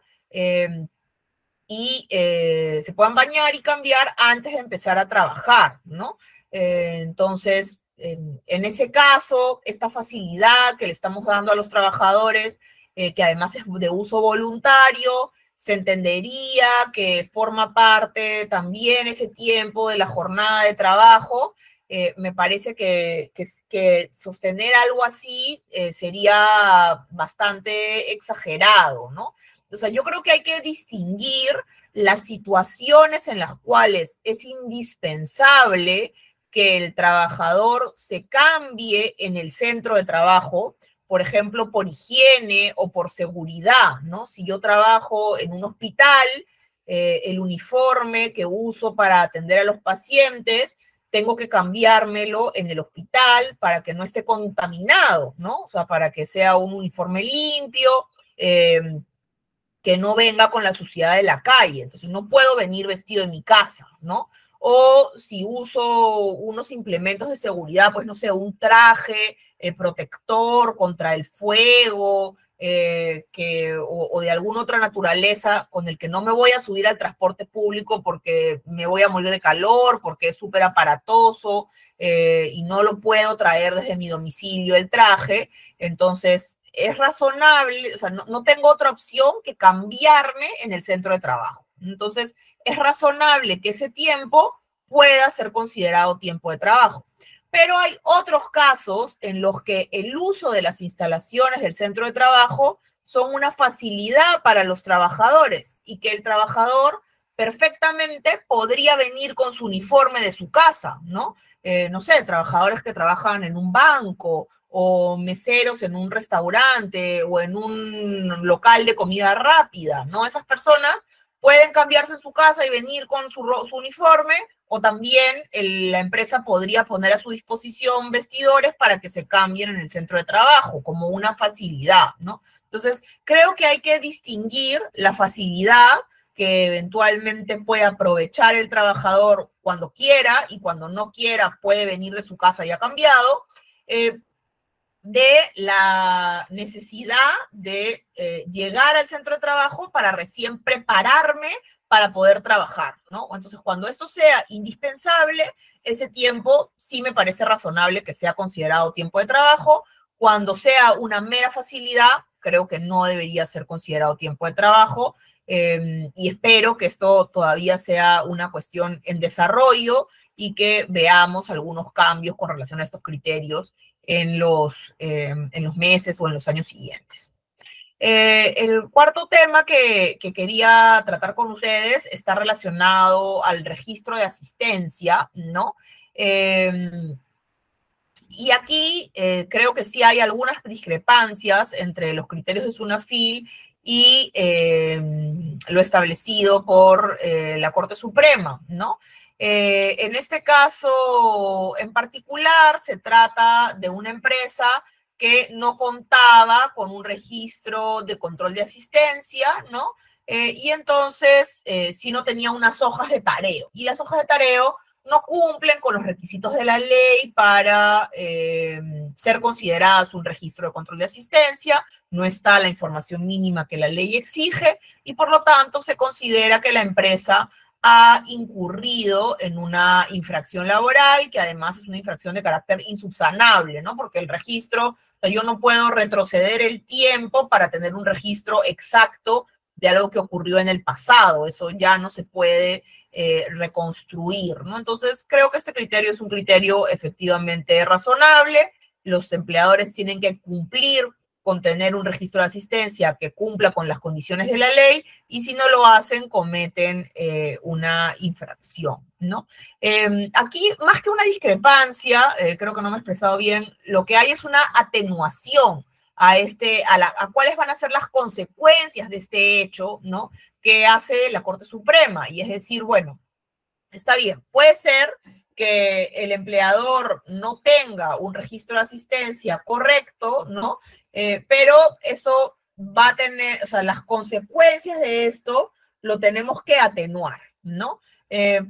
y se puedan bañar y cambiar antes de empezar a trabajar, ¿no? Entonces, en ese caso, esta facilidad que le estamos dando a los trabajadores, que además es de uso voluntario, se entendería que forma parte también ese tiempo de la jornada de trabajo. Me parece que sostener algo así sería bastante exagerado, ¿no? O sea, yo creo que hay que distinguir las situaciones en las cuales es indispensable que el trabajador se cambie en el centro de trabajo, por ejemplo, por higiene o por seguridad, ¿no? Si yo trabajo en un hospital, el uniforme que uso para atender a los pacientes, tengo que cambiármelo en el hospital para que no esté contaminado, ¿no? O sea, para que sea un uniforme limpio, que no venga con la suciedad de la calle. Entonces, no puedo venir vestido de mi casa, ¿no? O si uso unos implementos de seguridad, pues no sé, un traje protector contra el fuego, o de alguna otra naturaleza con el que no me voy a subir al transporte público porque me voy a morir de calor, porque es súper aparatoso y no lo puedo traer desde mi domicilio el traje. Entonces, es razonable, o sea, no tengo otra opción que cambiarme en el centro de trabajo. Entonces, es razonable que ese tiempo pueda ser considerado tiempo de trabajo. Pero hay otros casos en los que el uso de las instalaciones del centro de trabajo son una facilidad para los trabajadores y que el trabajador perfectamente podría venir con su uniforme de su casa, ¿no? No sé, trabajadores que trabajan en un banco o meseros en un restaurante o en un local de comida rápida, ¿no? Esas personas pueden cambiarse en su casa y venir con su uniforme, o también la empresa podría poner a su disposición vestidores para que se cambien en el centro de trabajo, como una facilidad, ¿no? Entonces, creo que hay que distinguir la facilidad que eventualmente puede aprovechar el trabajador cuando quiera y cuando no quiera puede venir de su casa ya cambiado, de la necesidad de llegar al centro de trabajo para recién prepararme para poder trabajar, ¿no? Entonces, cuando esto sea indispensable, ese tiempo sí me parece razonable que sea considerado tiempo de trabajo. Cuando sea una mera facilidad, creo que no debería ser considerado tiempo de trabajo, y espero que esto todavía sea una cuestión en desarrollo y que veamos algunos cambios con relación a estos criterios en los meses o en los años siguientes. El cuarto tema que quería tratar con ustedes está relacionado al registro de asistencia, ¿no? Y aquí creo que sí hay algunas discrepancias entre los criterios de SUNAFIL y lo establecido por la Corte Suprema, ¿no? En este caso en particular se trata de una empresa que no contaba con un registro de control de asistencia, ¿no? Y entonces sí no tenía unas hojas de tareo. Y las hojas de tareo no cumplen con los requisitos de la ley para ser consideradas un registro de control de asistencia, no está la información mínima que la ley exige y por lo tanto se considera que la empresa ha incurrido en una infracción laboral, que además es una infracción de carácter insubsanable, ¿no? Porque el registro, o sea, yo no puedo retroceder el tiempo para tener un registro exacto de algo que ocurrió en el pasado, eso ya no se puede reconstruir, ¿no? Entonces, creo que este criterio es un criterio efectivamente razonable, los empleadores tienen que cumplir con tener un registro de asistencia que cumpla con las condiciones de la ley y si no lo hacen, cometen una infracción, ¿no? Aquí, más que una discrepancia, creo que no me he expresado bien, lo que hay es una atenuación a cuáles van a ser las consecuencias de este hecho, ¿no? Que hace la Corte Suprema. Y es decir, bueno, está bien, puede ser que el empleador no tenga un registro de asistencia correcto, ¿no? Pero eso va a tener, o sea, las consecuencias de esto lo tenemos que atenuar, ¿no?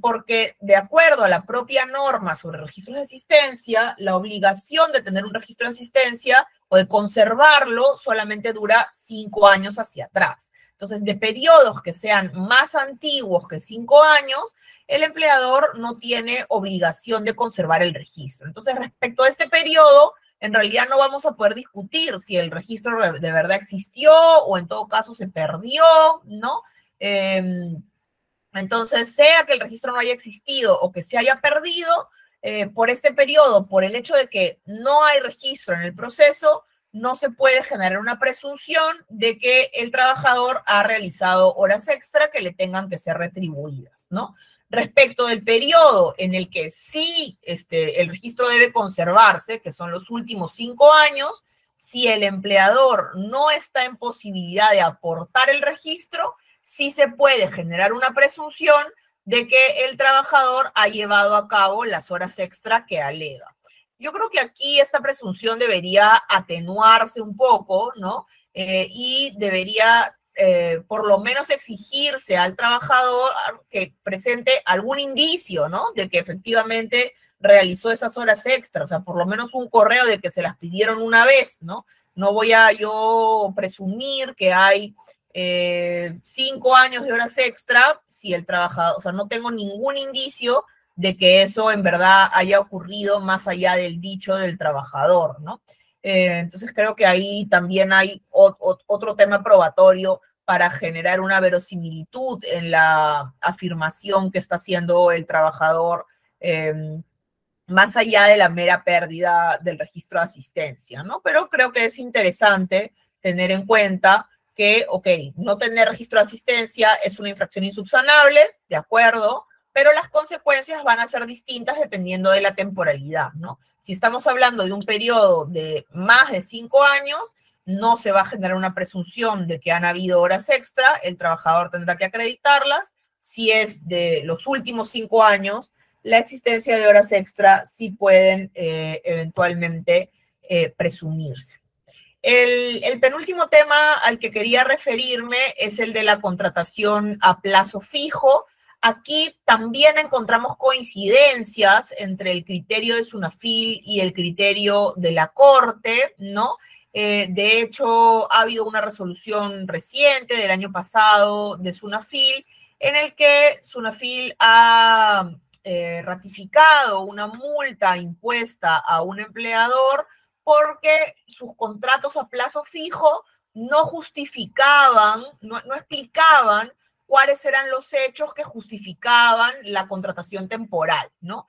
Porque de acuerdo a la propia norma sobre registros de asistencia, la obligación de tener un registro de asistencia o de conservarlo solamente dura 5 años hacia atrás. Entonces, de periodos que sean más antiguos que 5 años, el empleador no tiene obligación de conservar el registro. Entonces, respecto a este periodo, en realidad no vamos a poder discutir si el registro de verdad existió o en todo caso se perdió, ¿no? Entonces, sea que el registro no haya existido o que se haya perdido, por este periodo, por el hecho de que no hay registro en el proceso, no se puede generar una presunción de que el trabajador ha realizado horas extra que le tengan que ser retribuidas, ¿no? Respecto del periodo en el que sí el registro debe conservarse, que son los últimos 5 años, si el empleador no está en posibilidad de aportar el registro, sí se puede generar una presunción de que el trabajador ha llevado a cabo las horas extra que alega. Yo creo que aquí esta presunción debería atenuarse un poco, ¿no? Y debería por lo menos exigirse al trabajador que presente algún indicio, ¿no? De que efectivamente realizó esas horas extra, o sea, por lo menos un correo de que se las pidieron una vez, ¿no? No voy a yo presumir que hay 5 años de horas extra si el trabajador, o sea, no tengo ningún indicio de que eso en verdad haya ocurrido más allá del dicho del trabajador, ¿no? Entonces creo que ahí también hay otro tema probatorio para generar una verosimilitud en la afirmación que está haciendo el trabajador, más allá de la mera pérdida del registro de asistencia, ¿no? Pero creo que es interesante tener en cuenta que, ok, no tener registro de asistencia es una infracción insubsanable, de acuerdo, pero las consecuencias van a ser distintas dependiendo de la temporalidad, ¿no? Si estamos hablando de un periodo de más de 5 años, no se va a generar una presunción de que han habido horas extra, el trabajador tendrá que acreditarlas. Si es de los últimos 5 años, la existencia de horas extra sí pueden eventualmente presumirse. El penúltimo tema al que quería referirme es el de la contratación a plazo fijo. Aquí también encontramos coincidencias entre el criterio de SUNAFIL y el criterio de la Corte, ¿no? De hecho, ha habido una resolución reciente del año pasado de SUNAFIL en el que SUNAFIL ha ratificado una multa impuesta a un empleador porque sus contratos a plazo fijo no justificaban, no explicaban cuáles eran los hechos que justificaban la contratación temporal, ¿no?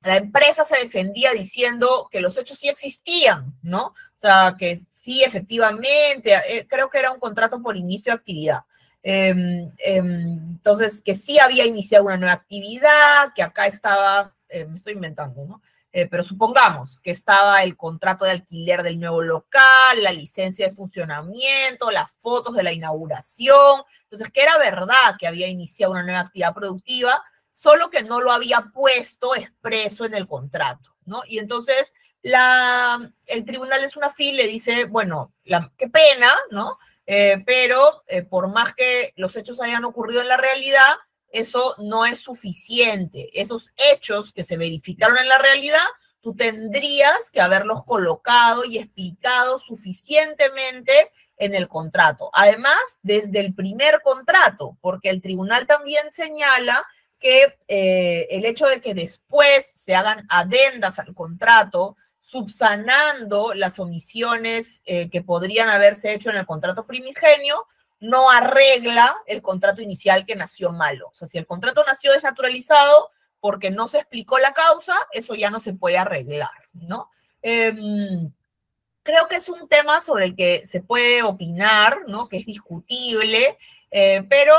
La empresa se defendía diciendo que los hechos sí existían, ¿no? O sea, que sí, efectivamente, creo que era un contrato por inicio de actividad. Entonces, que sí había iniciado una nueva actividad, que acá estaba, me estoy inventando, ¿no? Pero supongamos que estaba el contrato de alquiler del nuevo local, la licencia de funcionamiento, las fotos de la inauguración. Entonces, que era verdad que había iniciado una nueva actividad productiva, solo que no lo había puesto expreso en el contrato, ¿no? Y entonces el tribunal de SUNAFIL le dice, bueno, qué pena, ¿no? Pero por más que los hechos hayan ocurrido en la realidad, eso no es suficiente. Esos hechos que se verificaron en la realidad, tú tendrías que haberlos colocado y explicado suficientemente en el contrato. Además, desde el primer contrato, porque el tribunal también señala que el hecho de que después se hagan adendas al contrato, subsanando las omisiones que podrían haberse hecho en el contrato primigenio, no arregla el contrato inicial que nació malo. O sea, si el contrato nació desnaturalizado porque no se explicó la causa, eso ya no se puede arreglar, ¿no? Creo que es un tema sobre el que se puede opinar, ¿no? Que es discutible, pero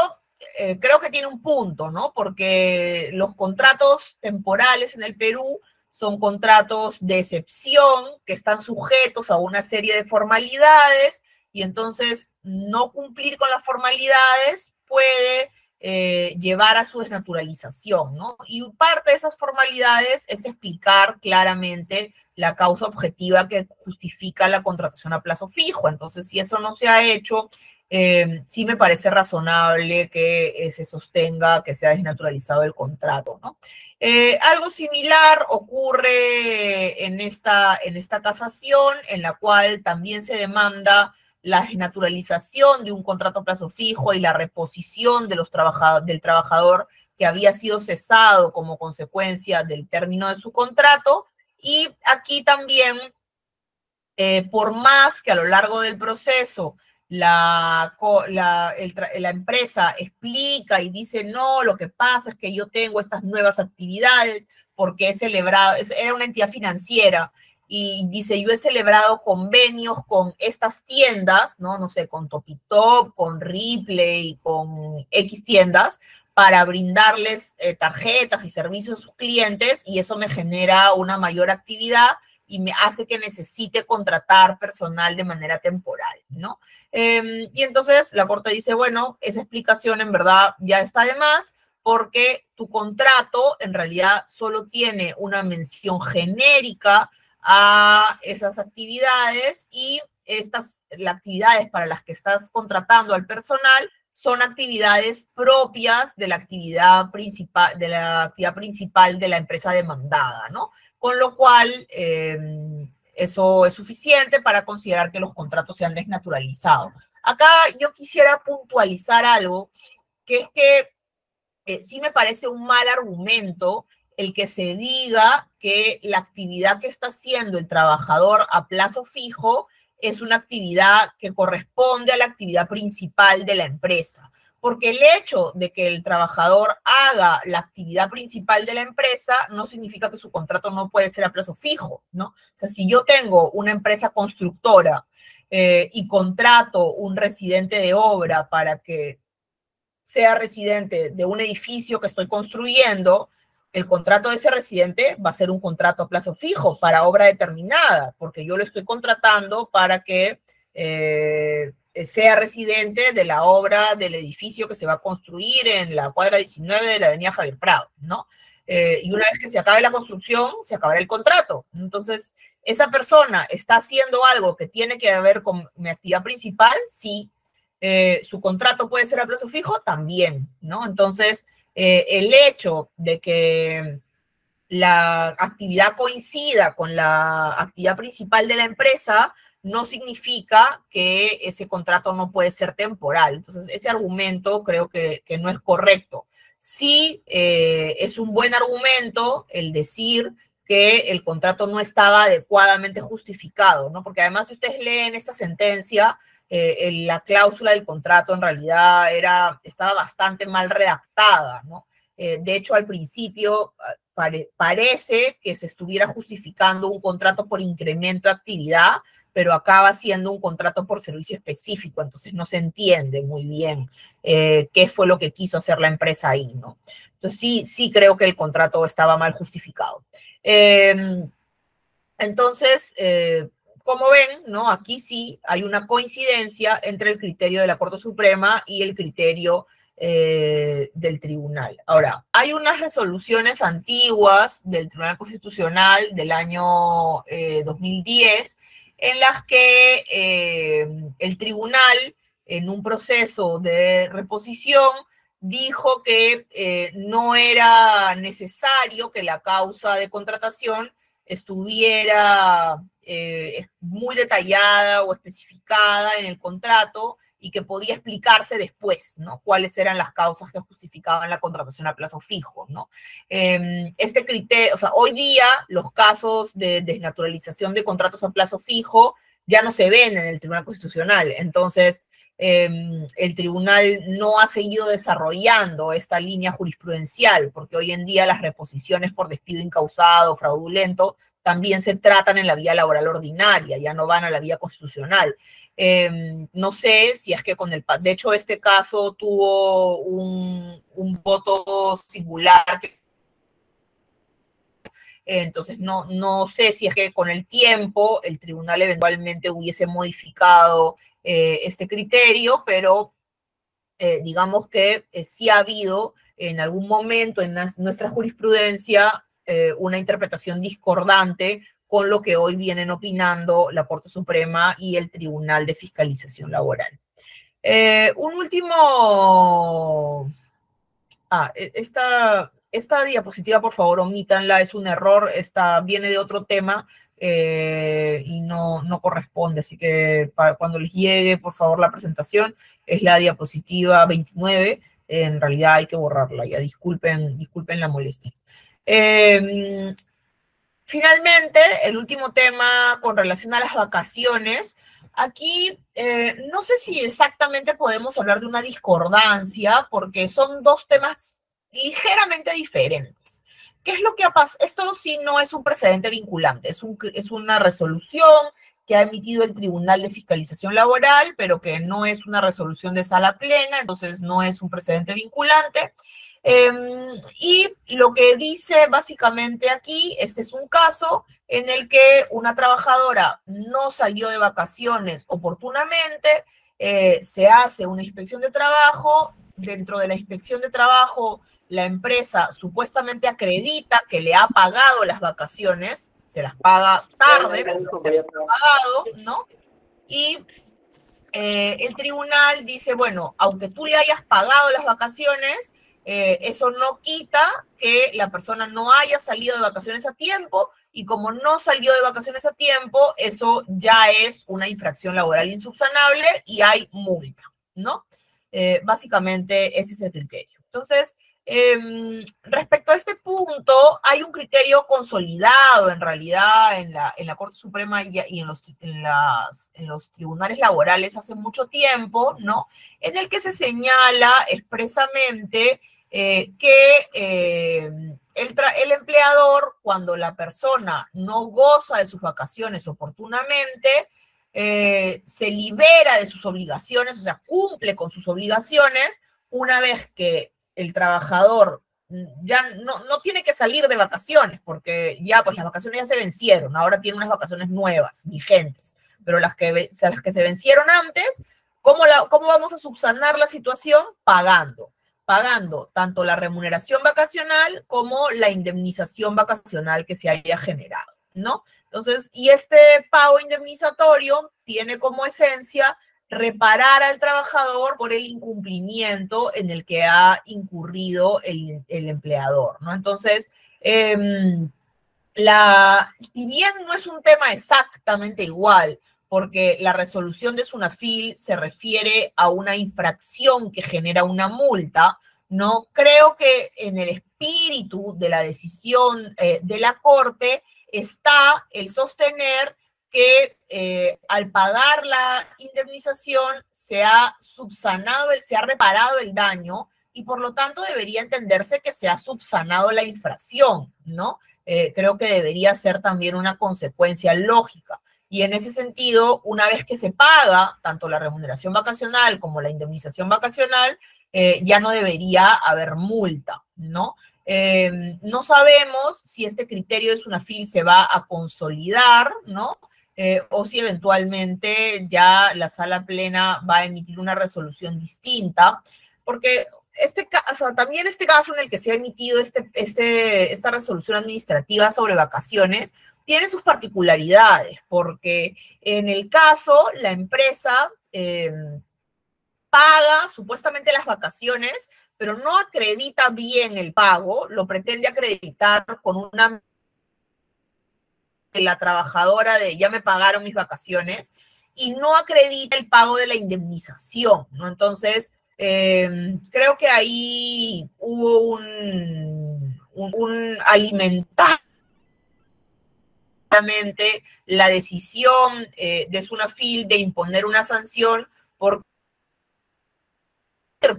creo que tiene un punto, ¿no? Porque los contratos temporales en el Perú son contratos de excepción que están sujetos a una serie de formalidades y entonces no cumplir con las formalidades puede llevar a su desnaturalización, ¿no? Y parte de esas formalidades es explicar claramente la causa objetiva que justifica la contratación a plazo fijo. Entonces, si eso no se ha hecho, sí me parece razonable que se sostenga que se ha desnaturalizado el contrato, ¿no? Algo similar ocurre en esta casación, en la cual también se demanda la desnaturalización de un contrato a plazo fijo y la reposición de del trabajador que había sido cesado como consecuencia del término de su contrato. Y aquí también, por más que a lo largo del proceso la empresa explica y dice, no, lo que pasa es que yo tengo estas nuevas actividades porque he celebrado, era una entidad financiera, y dice, yo he celebrado convenios con estas tiendas, no sé, con Topitop, con Ripley, con X tiendas, para brindarles tarjetas y servicios a sus clientes, y eso me genera una mayor actividad y me hace que necesite contratar personal de manera temporal, ¿no? Y entonces la Corte dice, bueno, esa explicación en verdad ya está de más, porque tu contrato en realidad solo tiene una mención genérica a esas actividades, y las actividades para las que estás contratando al personal son actividades propias de la actividad principal de la empresa demandada, ¿no? Con lo cual, eso es suficiente para considerar que los contratos se han desnaturalizado. Acá yo quisiera puntualizar algo, que es que sí me parece un mal argumento el que se diga que la actividad que está haciendo el trabajador a plazo fijo es una actividad que corresponde a la actividad principal de la empresa. Porque el hecho de que el trabajador haga la actividad principal de la empresa no significa que su contrato no puede ser a plazo fijo, ¿no? O sea, si yo tengo una empresa constructora y contrato un residente de obra para que sea residente de un edificio que estoy construyendo, el contrato de ese residente va a ser un contrato a plazo fijo para obra determinada, porque yo lo estoy contratando para que sea residente de la obra del edificio que se va a construir en la cuadra 19 de la avenida Javier Prado, ¿no? Y una vez que se acabe la construcción, se acabará el contrato. Entonces, ¿esa persona está haciendo algo que tiene que ver con mi actividad principal? Sí. Su contrato puede ser a plazo fijo, también, ¿no? Entonces, el hecho de que la actividad coincida con la actividad principal de la empresa no significa que ese contrato no puede ser temporal. Entonces, ese argumento creo que no es correcto. Sí, es un buen argumento el decir que el contrato no estaba adecuadamente justificado, ¿no? Porque además, si ustedes leen esta sentencia, la cláusula del contrato en realidad estaba bastante mal redactada, ¿no? De hecho, al principio parece que se estuviera justificando un contrato por incremento de actividad, pero acaba siendo un contrato por servicio específico, entonces no se entiende muy bien qué fue lo que quiso hacer la empresa ahí, ¿no? Entonces sí creo que el contrato estaba mal justificado. Entonces, como ven, ¿no? Aquí sí hay una coincidencia entre el criterio de la Corte Suprema y el criterio del tribunal. Ahora, hay unas resoluciones antiguas del Tribunal Constitucional del año 2010 en las que el tribunal, en un proceso de reposición, dijo que no era necesario que la causa de contratación estuviera muy detallada o especificada en el contrato, y que podía explicarse después, ¿no? Cuáles eran las causas que justificaban la contratación a plazo fijo, ¿no? Este criterio, o sea, hoy día los casos de desnaturalización de contratos a plazo fijo ya no se ven en el Tribunal Constitucional. Entonces, el tribunal no ha seguido desarrollando esta línea jurisprudencial, porque hoy en día las reposiciones por despido incausado, fraudulento, también se tratan en la vía laboral ordinaria, ya no van a la vía constitucional. No sé si es que de hecho este caso tuvo un voto singular, entonces no sé si es que con el tiempo el tribunal eventualmente hubiese modificado este criterio, pero digamos que sí ha habido en algún momento en nuestra jurisprudencia una interpretación discordante con lo que hoy vienen opinando la Corte Suprema y el Tribunal de Fiscalización Laboral. Un último... esta diapositiva, por favor, omítanla, es un error, viene de otro tema. y no corresponde. Así que cuando les llegue, por favor, la presentación, es la diapositiva 29. En realidad hay que borrarla, ya disculpen la molestia. Finalmente, el último tema con relación a las vacaciones. Aquí no sé si exactamente podemos hablar de una discordancia, porque son dos temas ligeramente diferentes. ¿Qué es lo que ha pasado? Esto sí no es un precedente vinculante, es una resolución que ha emitido el Tribunal de Fiscalización Laboral, pero que no es una resolución de sala plena, entonces no es un precedente vinculante. Y lo que dice básicamente aquí, este es un caso en el que una trabajadora no salió de vacaciones oportunamente, se hace una inspección de trabajo, dentro de la inspección de trabajo la empresa supuestamente acredita que le ha pagado las vacaciones, se las paga tarde, pero se las ha pagado, ¿no? Y el tribunal dice, bueno, aunque tú le hayas pagado las vacaciones, eso no quita que la persona no haya salido de vacaciones a tiempo, y como no salió de vacaciones a tiempo, eso ya es una infracción laboral insubsanable y hay multa, ¿no? Básicamente ese es el criterio. Entonces, respecto a este punto, hay un criterio consolidado en realidad en la Corte Suprema y en los tribunales laborales hace mucho tiempo, ¿no? En el que se señala expresamente que el empleador, cuando la persona no goza de sus vacaciones oportunamente, se libera de sus obligaciones, o sea, cumple con sus obligaciones una vez que el trabajador ya no tiene que salir de vacaciones, porque ya pues las vacaciones ya se vencieron, ahora tiene unas vacaciones nuevas, vigentes, pero las que se vencieron antes, ¿cómo vamos a subsanar la situación? Pagando tanto la remuneración vacacional como la indemnización vacacional que se haya generado, ¿no? Entonces, y este pago indemnizatorio tiene como esencia reparar al trabajador por el incumplimiento en el que ha incurrido el empleador, ¿no? Entonces, si bien no es un tema exactamente igual, porque la resolución de SUNAFIL se refiere a una infracción que genera una multa, ¿no? Creo que en el espíritu de la decisión de la Corte está el sostener que al pagar la indemnización se ha reparado el daño, y por lo tanto debería entenderse que se ha subsanado la infracción, ¿no? Creo que debería ser también una consecuencia lógica. Y en ese sentido, una vez que se paga tanto la remuneración vacacional como la indemnización vacacional, ya no debería haber multa, ¿no? No sabemos si este criterio de SUNAFIL se va a consolidar, ¿no? O si eventualmente ya la sala plena va a emitir una resolución distinta, porque también este caso en el que se ha emitido esta resolución administrativa sobre vacaciones tiene sus particularidades, porque en el caso la empresa paga supuestamente las vacaciones, pero no acredita bien el pago, lo pretende acreditar con una de la trabajadora de ya me pagaron mis vacaciones, y no acredita el pago de la indemnización, ¿no? Entonces, creo que ahí hubo un alimentar la decisión de SUNAFIL de imponer una sanción por,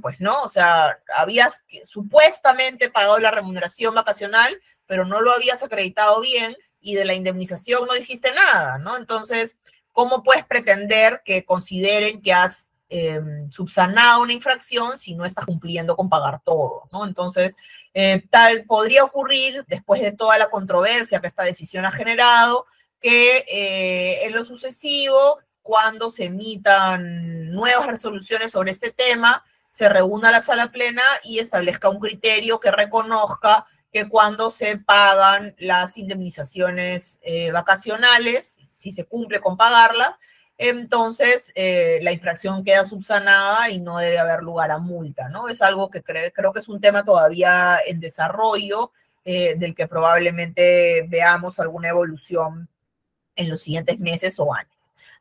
pues, ¿no? O sea, habías supuestamente pagado la remuneración vacacional, pero no lo habías acreditado bien, y de la indemnización no dijiste nada, ¿no? Entonces, ¿cómo puedes pretender que consideren que has subsanado una infracción si no estás cumpliendo con pagar todo, ¿no? Entonces, tal podría ocurrir, después de toda la controversia que esta decisión ha generado, que en lo sucesivo, cuando se emitan nuevas resoluciones sobre este tema, se reúna la sala plena y establezca un criterio que reconozca que cuando se pagan las indemnizaciones vacacionales, si se cumple con pagarlas, entonces la infracción queda subsanada y no debe haber lugar a multa, ¿no? Es algo que creo que es un tema todavía en desarrollo, del que probablemente veamos alguna evolución en los siguientes meses o años.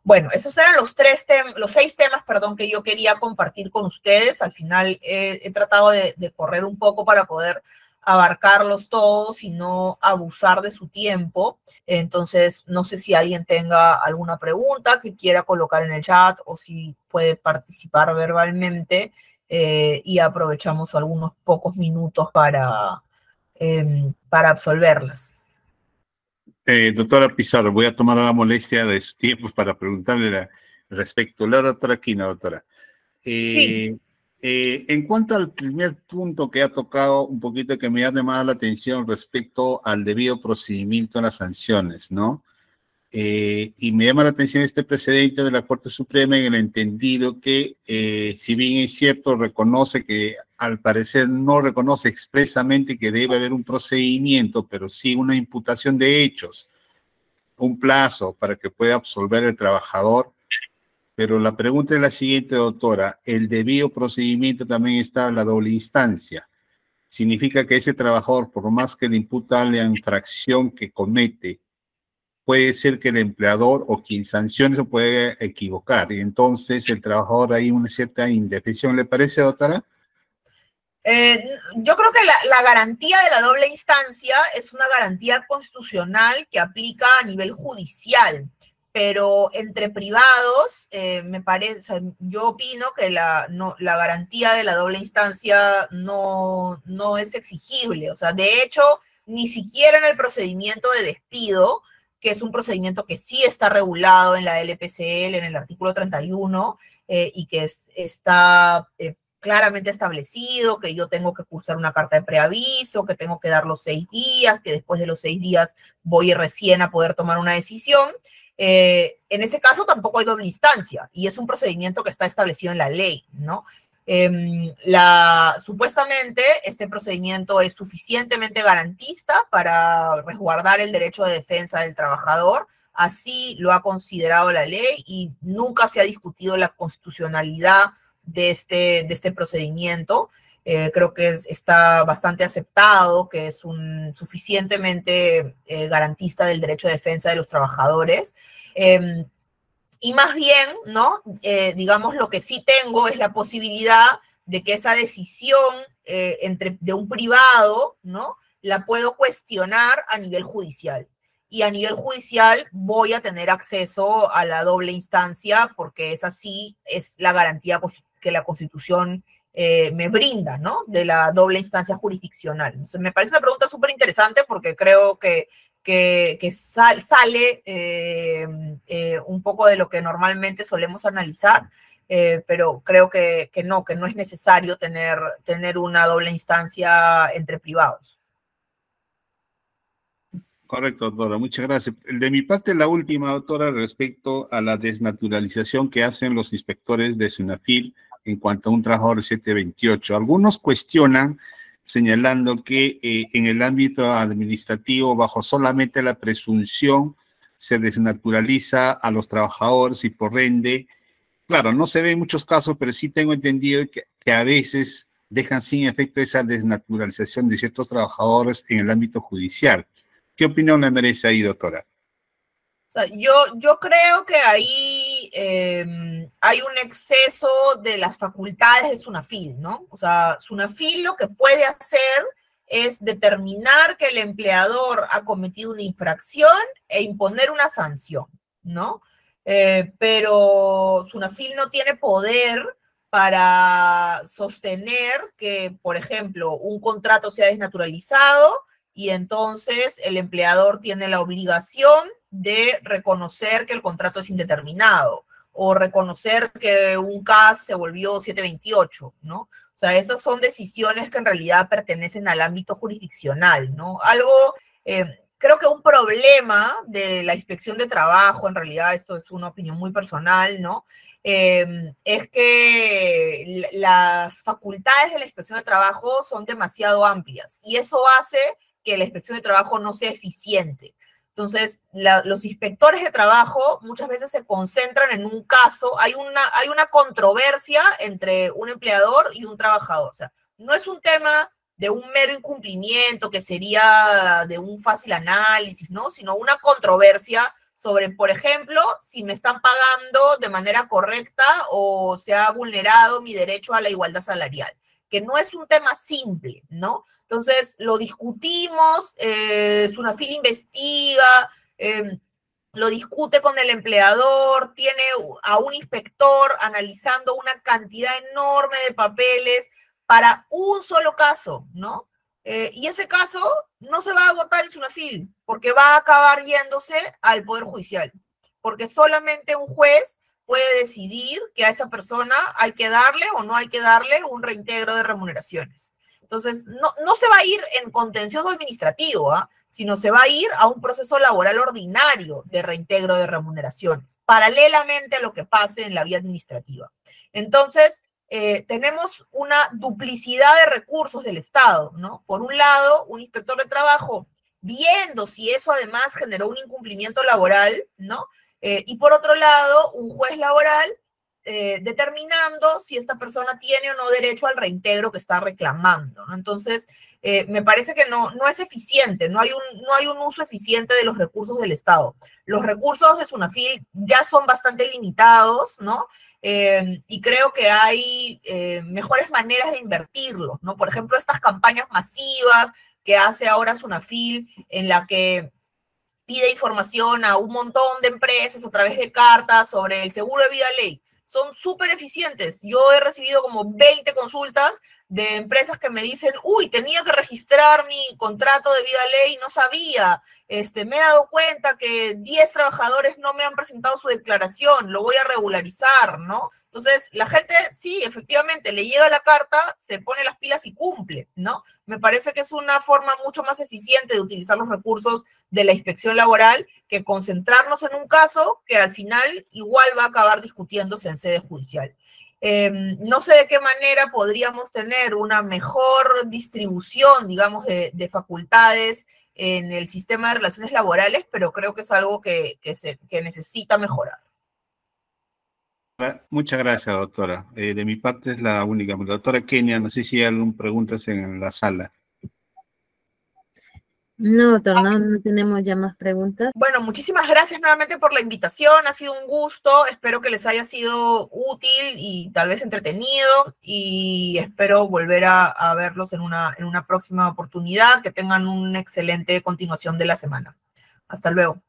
Bueno, esos eran los 6 temas, perdón, que yo quería compartir con ustedes. Al final he tratado de correr un poco para poder abarcarlos todos y no abusar de su tiempo. Entonces, no sé si alguien tenga alguna pregunta que quiera colocar en el chat o si puede participar verbalmente y aprovechamos algunos pocos minutos para absolverlas. Doctora Pizarro, voy a tomar la molestia de sus tiempos para preguntarle respecto a la doctora Aquino, doctora. Sí. En cuanto al primer punto que ha tocado un poquito que me ha llamado la atención respecto al debido procedimiento a las sanciones, ¿no? Y me llama la atención este precedente de la Corte Suprema en el entendido que, si bien es cierto, reconoce que al parecer no reconoce expresamente que debe haber un procedimiento, pero sí una imputación de hechos, un plazo para que pueda absolver el trabajador. Pero la pregunta es la siguiente, doctora. El debido procedimiento también está en la doble instancia. Significa que ese trabajador, por más que le imputa la infracción que comete, puede ser que el empleador o quien sancione se puede equivocar. Y entonces el trabajador hay una cierta indefensión. ¿Le parece, doctora? Yo creo que la garantía de la doble instancia es una garantía constitucional que aplica a nivel judicial, pero entre privados, me parece, o sea, yo opino que la garantía de la doble instancia no es exigible. O sea, de hecho, ni siquiera en el procedimiento de despido, que es un procedimiento que sí está regulado en la LPCL, en el artículo 31, y que está claramente establecido, que yo tengo que cursar una carta de preaviso, que tengo que dar los 6 días, que después de los 6 días voy recién a poder tomar una decisión. En ese caso tampoco hay doble instancia y es un procedimiento que está establecido en la ley, ¿no? Supuestamente este procedimiento es suficientemente garantista para resguardar el derecho de defensa del trabajador. Así lo ha considerado la ley y nunca se ha discutido la constitucionalidad de este procedimiento. Creo que está bastante aceptado, que es un suficientemente garantista del derecho de defensa de los trabajadores. Y más bien, ¿no? Digamos, lo que sí tengo es la posibilidad de que esa decisión de un privado, ¿no? La puedo cuestionar a nivel judicial. Y a nivel judicial voy a tener acceso a la doble instancia porque esa sí es la garantía que la Constitución me brinda, ¿no? De la doble instancia jurisdiccional. Entonces, me parece una pregunta súper interesante porque creo que sale un poco de lo que normalmente solemos analizar, pero creo que no es necesario tener una doble instancia entre privados. Correcto, doctora. Muchas gracias. De mi parte, la última, doctora, respecto a la desnaturalización que hacen los inspectores de SUNAFIL en cuanto a un trabajador de 728. Algunos cuestionan señalando que en el ámbito administrativo, bajo solamente la presunción, se desnaturaliza a los trabajadores y por ende, claro, no se ve en muchos casos, pero sí tengo entendido que a veces dejan sin efecto esa desnaturalización de ciertos trabajadores en el ámbito judicial. ¿Qué opinión le merece ahí, doctora? O sea, yo creo que ahí hay un exceso de las facultades de SUNAFIL, ¿no? O sea, SUNAFIL lo que puede hacer es determinar que el empleador ha cometido una infracción e imponer una sanción, ¿no? Pero SUNAFIL no tiene poder para sostener que, por ejemplo, un contrato sea desnaturalizado y entonces el empleador tiene la obligación de reconocer que el contrato es indeterminado o reconocer que un CAS se volvió 728, ¿no? O sea, esas son decisiones que en realidad pertenecen al ámbito jurisdiccional, ¿no? Creo que un problema de la inspección de trabajo, en realidad esto es una opinión muy personal, ¿no? Es que las facultades de la inspección de trabajo son demasiado amplias y eso hace que la inspección de trabajo no sea eficiente. Entonces, los inspectores de trabajo muchas veces se concentran en un caso, hay una controversia entre un empleador y un trabajador. O sea, no es un tema de un mero incumplimiento que sería de un fácil análisis, ¿no? Sino una controversia sobre, por ejemplo, si me están pagando de manera correcta o se ha vulnerado mi derecho a la igualdad salarial, que no es un tema simple, ¿no? Entonces, lo discutimos, Sunafil investiga, lo discute con el empleador, tiene a un inspector analizando una cantidad enorme de papeles para un solo caso, ¿no? Y ese caso no se va a agotar en Sunafil, porque va a acabar yéndose al Poder Judicial, porque solamente un juez puede decidir que a esa persona hay que darle o no hay que darle un reintegro de remuneraciones. Entonces, no se va a ir en contencioso administrativo, sino se va a ir a un proceso laboral ordinario de reintegro de remuneraciones, paralelamente a lo que pase en la vía administrativa. Entonces, tenemos una duplicidad de recursos del Estado, ¿no? Por un lado, un inspector de trabajo viendo si eso además generó un incumplimiento laboral, ¿no? Y por otro lado, un juez laboral determinando si esta persona tiene o no derecho al reintegro que está reclamando, ¿no? Entonces, me parece que no es eficiente, no hay un uso eficiente de los recursos del Estado. Los recursos de Sunafil ya son bastante limitados, ¿no? Y creo que hay mejores maneras de invertirlos, ¿no? Por ejemplo, estas campañas masivas que hace ahora Sunafil, en la que pide información a un montón de empresas a través de cartas sobre el seguro de vida ley. Son súper eficientes. Yo he recibido como 20 consultas de empresas que me dicen, uy, tenía que registrar mi contrato de vida ley, no sabía, me he dado cuenta que 10 trabajadores no me han presentado su declaración, lo voy a regularizar, ¿no? Entonces, la gente, sí, efectivamente, le llega la carta, se pone las pilas y cumple, ¿no? Me parece que es una forma mucho más eficiente de utilizar los recursos de la inspección laboral que concentrarnos en un caso que al final igual va a acabar discutiéndose en sede judicial. No sé de qué manera podríamos tener una mejor distribución, digamos, de facultades en el sistema de relaciones laborales, pero creo que es algo que necesita mejorar. Muchas gracias, doctora. De mi parte es la única. Doctora Kenia, no sé si hay alguna pregunta en la sala. No, doctor, no tenemos ya más preguntas. Bueno, muchísimas gracias nuevamente por la invitación, ha sido un gusto, espero que les haya sido útil y tal vez entretenido, y espero volver a verlos en una próxima oportunidad, que tengan una excelente continuación de la semana. Hasta luego.